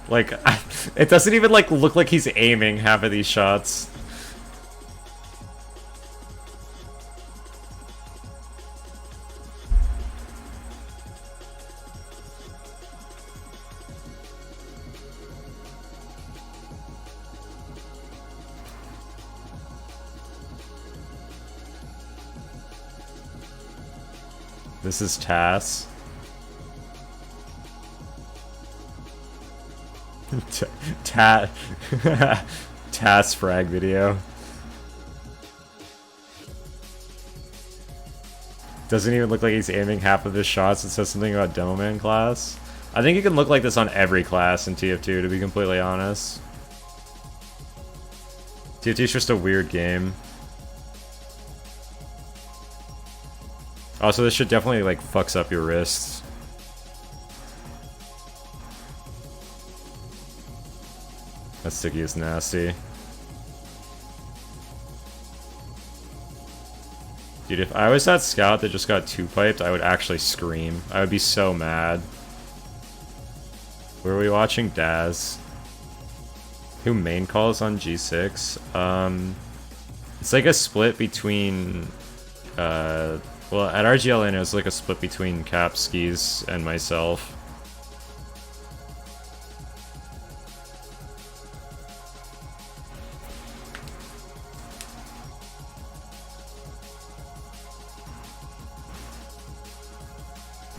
Like, it doesn't even like look like he's aiming half of these shots. This is TAS. TAS frag video. Doesn't even look like he's aiming half of his shots. It says something about Demo Man class. I think it can look like this on every class in TF2, to be completely honest. TF2 is just a weird game. Also, this shit definitely like fucks up your wrists. That sticky is nasty. Dude, if I was that scout that just got two-piped, I would actually scream. I would be so mad. Where are we watching? Daz. Who main calls on G6? It's like a split between... well, at RGLN it was like a split between Cap, Skis, and myself.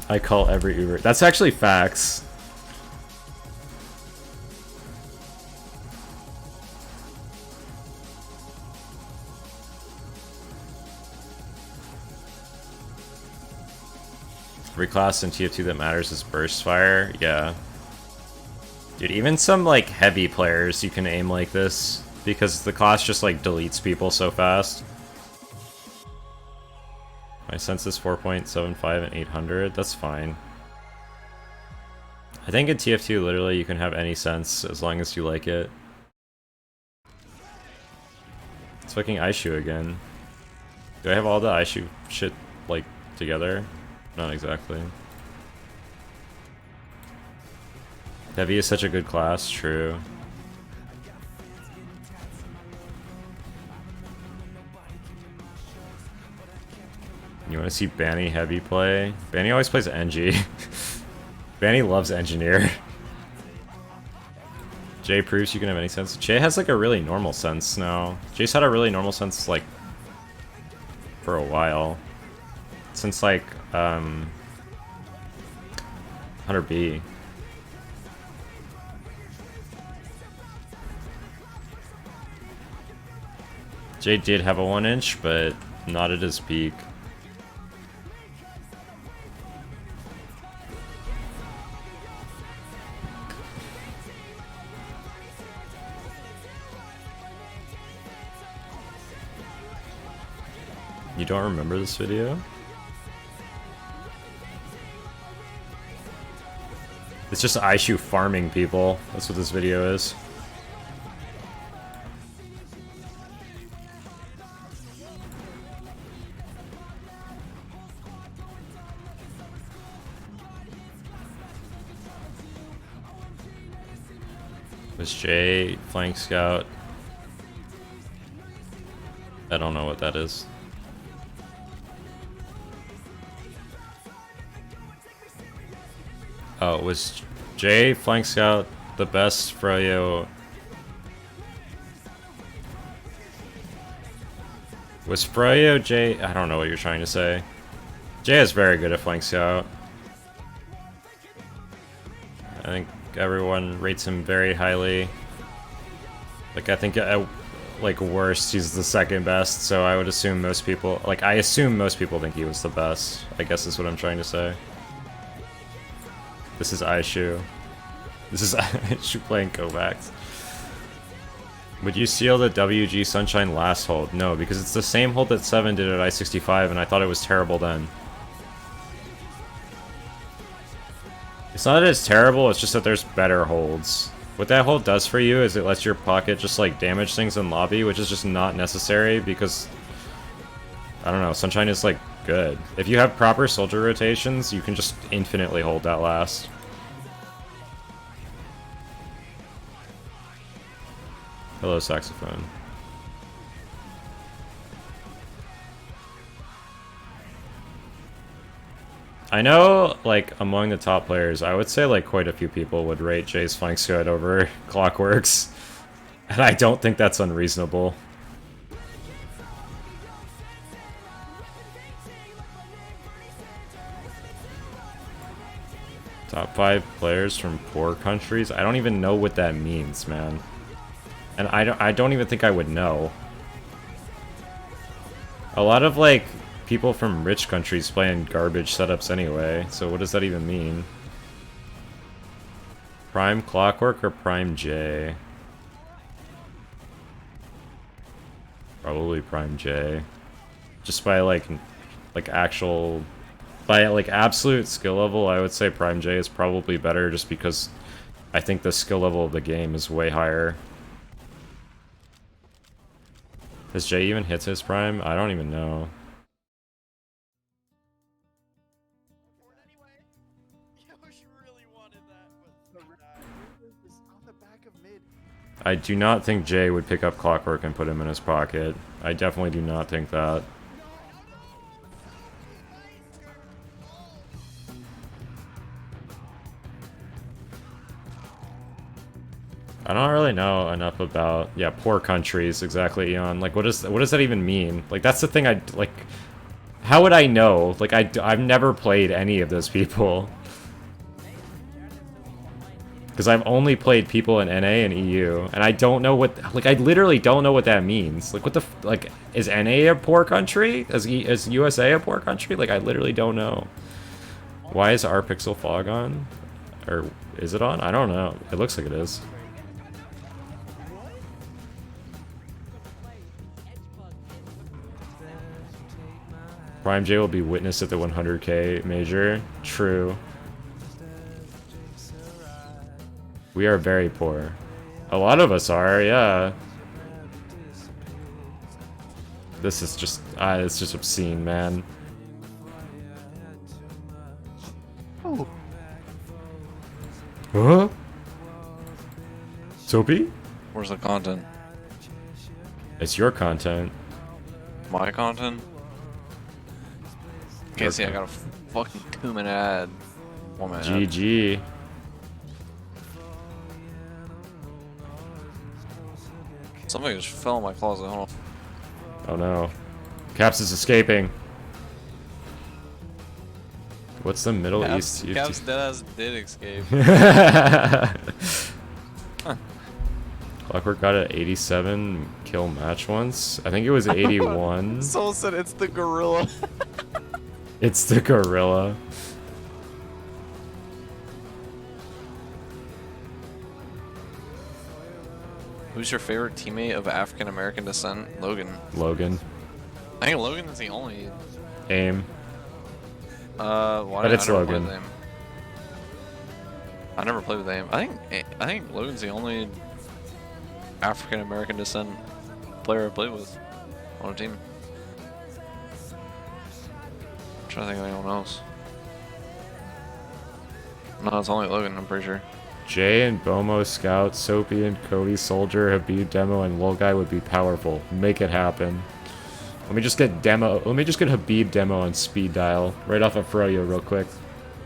I call every Uber. That's actually facts. Every class in TF2 that matters is burst fire. Yeah. Dude, even some like heavy players you can aim like this because the class just like deletes people so fast. My sense is 4.75 and 800. That's fine. I think in TF2, literally, you can have any sense as long as you like it. It's fucking Aishu again. Do I have all the Aishu shit, like, together? Not exactly. Heavy is such a good class, true. You want to see Banny heavy play? Banny always plays NG. Banny loves engineer. Jay proves you can have any sense. Jay has like a really normal sense now. Jay's had a really normal sense like for a while. Since like 100B. Jay did have a 1-inch, but not at his peak. You don't remember this video? It's just Aishu farming people. That's what this video is. Was Jay flank scout? I don't know what that is. Oh, was Jay flank scout the best Froyo? Was Froyo Jay? I don't know what you're trying to say. Jay is very good at flank scout. I think everyone rates him very highly. Like I think at like worst he's the second best, so I would assume most people, like I assume most people think he was the best, I guess is what I'm trying to say. This is Aishu. This is Aishu playing Kovacs. Would you seal the WG Sunshine last hold? No, because it's the same hold that 7 did at i65 and I thought it was terrible then. It's not that it's terrible, it's just that there's better holds. What that hold does for you is it lets your pocket just like damage things in lobby, which is just not necessary because, I don't know, Sunshine is like good. If you have proper soldier rotations, you can just infinitely hold that last. Hello, saxophone. I know, like, among the top players, I would say, like, quite a few people would rate Jay's flank scout over Clockworks. And I don't think that's unreasonable. Top 5 players from poor countries? I don't even know what that means, man. And I don't even think I would know. A lot of, like, people from rich countries play in garbage setups anyway, so what does that even mean? Prime Clockwork or Prime J? Probably Prime J. Just by, like actual... By, like, absolute skill level, I would say Prime J is probably better just because I think the skill level of the game is way higher. Has Jay even hit his prime? I don't even know. I do not think Jay would pick up Clockwork and put him in his pocket. I definitely do not think that. I don't really know enough about, yeah, poor countries, exactly, Eon. Like, what does that even mean? Like, that's the thing like, how would I know? Like, I've never played any of those people. Because I've only played people in NA and EU, and I don't know what, like, I literally don't know what that means. Like, what the, like, is NA a poor country? Is USA a poor country? Like, I literally don't know. Why is our pixel fog on? Or is it on? I don't know. It looks like it is. Prime J will be witness at the 100k major. True. We are very poor. A lot of us are, yeah. This is just, it's just obscene, man. Oh. Huh? Soapy? Where's the content? It's your content. My content? Okay, see, I got a fucking 2-minute ad. 1 minute ad. GG. Somebody just fell in my closet. Hold on. Oh no. Caps is escaping. What's the Middle East? Caps deadass did escape. Clockwork got an 87 kill match once. I think it was 81. Soul said it's the gorilla. It's the gorilla. Who's your favorite teammate of African American descent? Logan. Logan. I think Logan is the only. Aim. Why But did it's I never play Logan. with him? I never played with him. I think Logan's the only African American descent player I played with on a team. I'm trying to think of anyone else. No, it's only Logan, I'm pretty sure. Jay and Bomo Scout, Soapy and Cody Soldier, Habib Demo, and Lil Guy would be powerful. Make it happen. Let me just get Habib Demo on speed dial right off of Froyo real quick.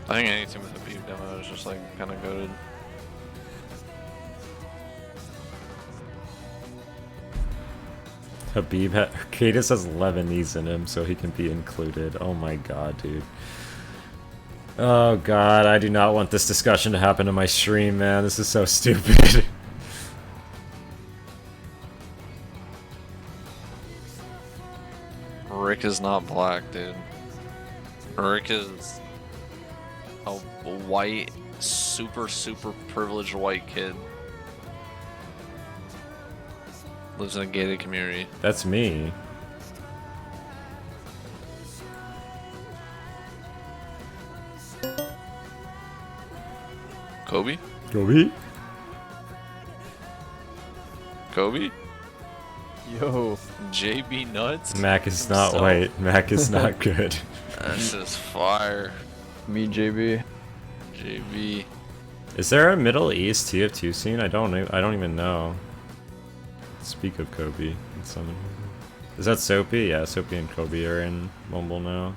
I think any team with a beat demo is just like kind of goated. Habib, Cadis has Lebanese in him, so he can be included. Oh my god, dude. Oh god, I do not want this discussion to happen in my stream, man. This is so stupid. Rick is not black, dude. Rick is a white, super privileged white kid. Lives in a gated community. That's me. Kobe? Kobe? Kobe? Yo. JB Nuts? Mac is not Himself. white. Mac is not good. That's just fire. Me, JB. JB. Is there a Middle East TF2 scene? I don't even know. Speak of Kobe. Is that Soapy? Yeah, Soapy and Kobe are in Mumble now.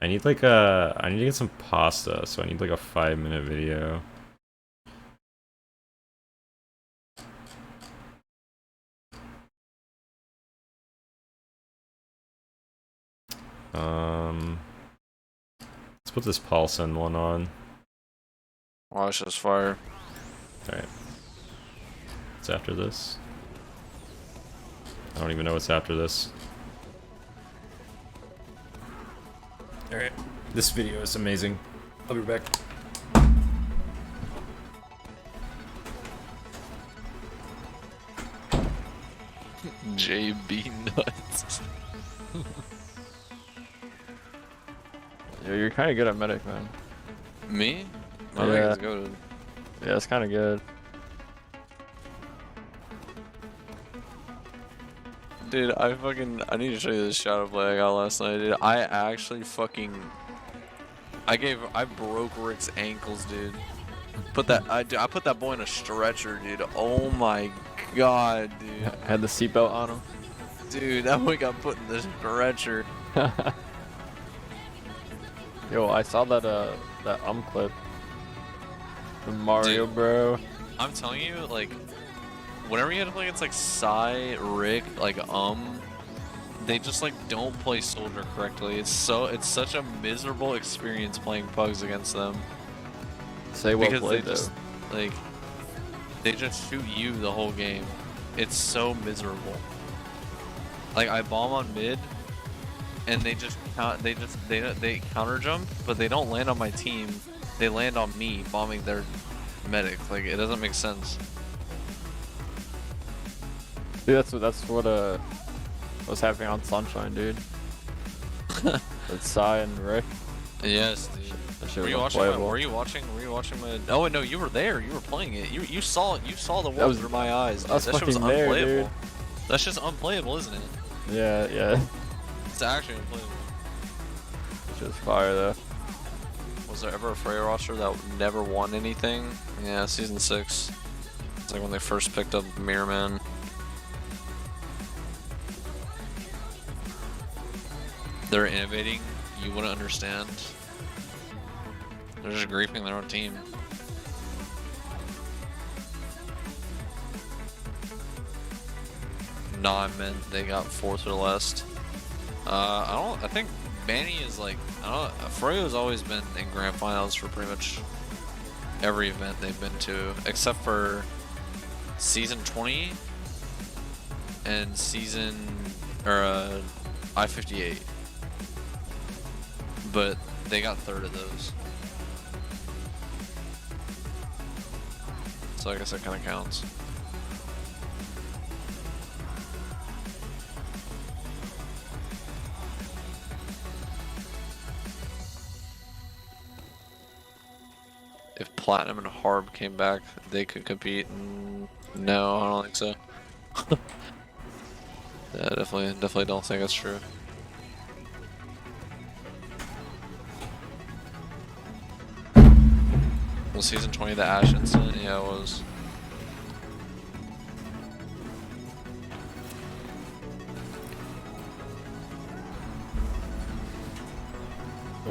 I need to get some pasta, so I need like a 5-minute video. Let's put this Paulson one on. Oh, that's just fire. Alright. What's after this? I don't even know what's after this. Alright. This video is amazing. I'll be back. JB Nuts. Yo, you're kind of good at medic, man. Me? My Yeah. leg is goated. Yeah, it's kind of good. Dude, I need to show you this shadow play I got last night, dude. I actually I broke Rick's ankles, dude. I put that boy in a stretcher, dude. Oh my god, dude. Had the seatbelt on him. Dude, that boy got put in the stretcher. Yo, I saw that clip. The Mario, Dude. bro. I'm telling you, like, whenever you have to play against like Sai, Rick, like they just like don't play Soldier correctly. It's such a miserable experience playing Pugs against them. Say well Because played, they just like they just shoot you the whole game. It's so miserable. Like I bomb on mid, and they counter jump, but they don't land on my team. They land on me bombing their medic. Like it doesn't make sense. Dude, that's what what's happening on Sunshine, dude. With Sai and Rick. Yes, dude. That shit Were you was watching? unplayable. Were you watching my? Oh no, you were there. You were playing it. You saw the That wall was- through my eyes. Dude. I was That shit was fucking there, unplayable. dude. That's just unplayable, isn't it? Yeah. It's actually unplayable. Just fire though. Was there ever a Freya roster that never won anything? Yeah, season 6. It's like when they first picked up Mirror Man. They're innovating. You wouldn't understand. They're just griefing their own team. No, I meant they got 4th or last. I think Manny is like, Froyo's always been in grand finals for pretty much every event they've been to, except for season 20 and I-58. But they got 3rd of those. So I guess that kind of counts. If Platinum and Harb came back, they could compete. No, I don't think so. Yeah, definitely don't think that's true. Was season 20 the Ash incident? Yeah, it was.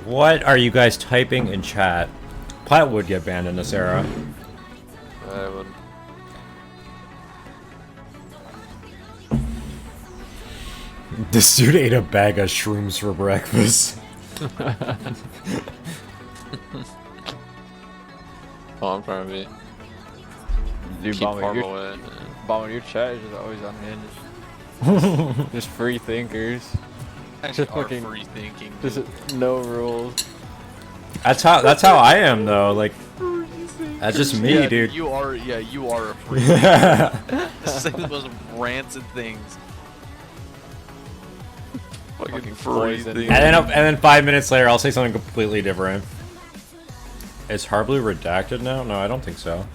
What are you guys typing in chat? Plat would get banned in this era. I would. This dude ate a bag of shrooms for breakfast. Oh, I'm trying to be. Dude, Keep Harb Bomber, away. Bomber, your chat is just always unhinged. Just free thinkers. Actually, Just are fucking- free thinking. Just dude. no rules. That's how I am though. Like, that's just me, Yeah, dude. You are a free thinker. Say the most rancid things. Fucking free poison. thinking. And then 5 minutes later, I'll say something completely different. Is Harblu redacted now? No, I don't think so.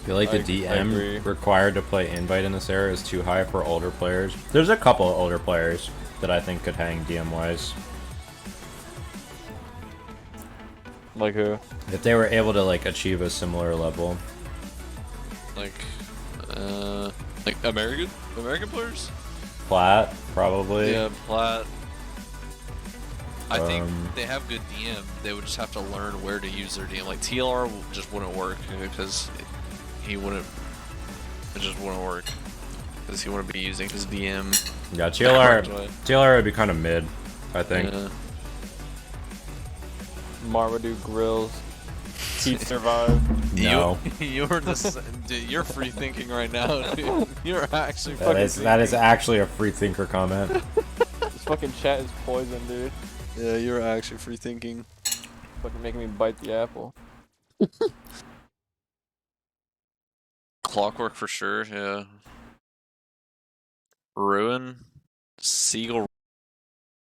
I feel like the I agree. DM required to play invite in this era is too high for older players. There's a couple of older players that I think could hang DM wise. Like who? If they were able to like achieve a similar level. Like American players. Plat, probably. Yeah, Plat. I think Um, they have good DM. They would just have to learn where to use their DM. Like TLR just wouldn't work because he wouldn't. It just wouldn't work because he wouldn't be using his DM. Yeah, correct way. TLR would be kind of mid, I think. Yeah. Marmaduke grills. Heat survive. No. You're just dude, you're free thinking right now, dude. You're actually That fucking. is actually a free thinker comment. This fucking chat is poison, dude. Yeah, you're actually free thinking. Fucking making me bite the apple. Clockwork for sure. Yeah. Ruin. Seagull.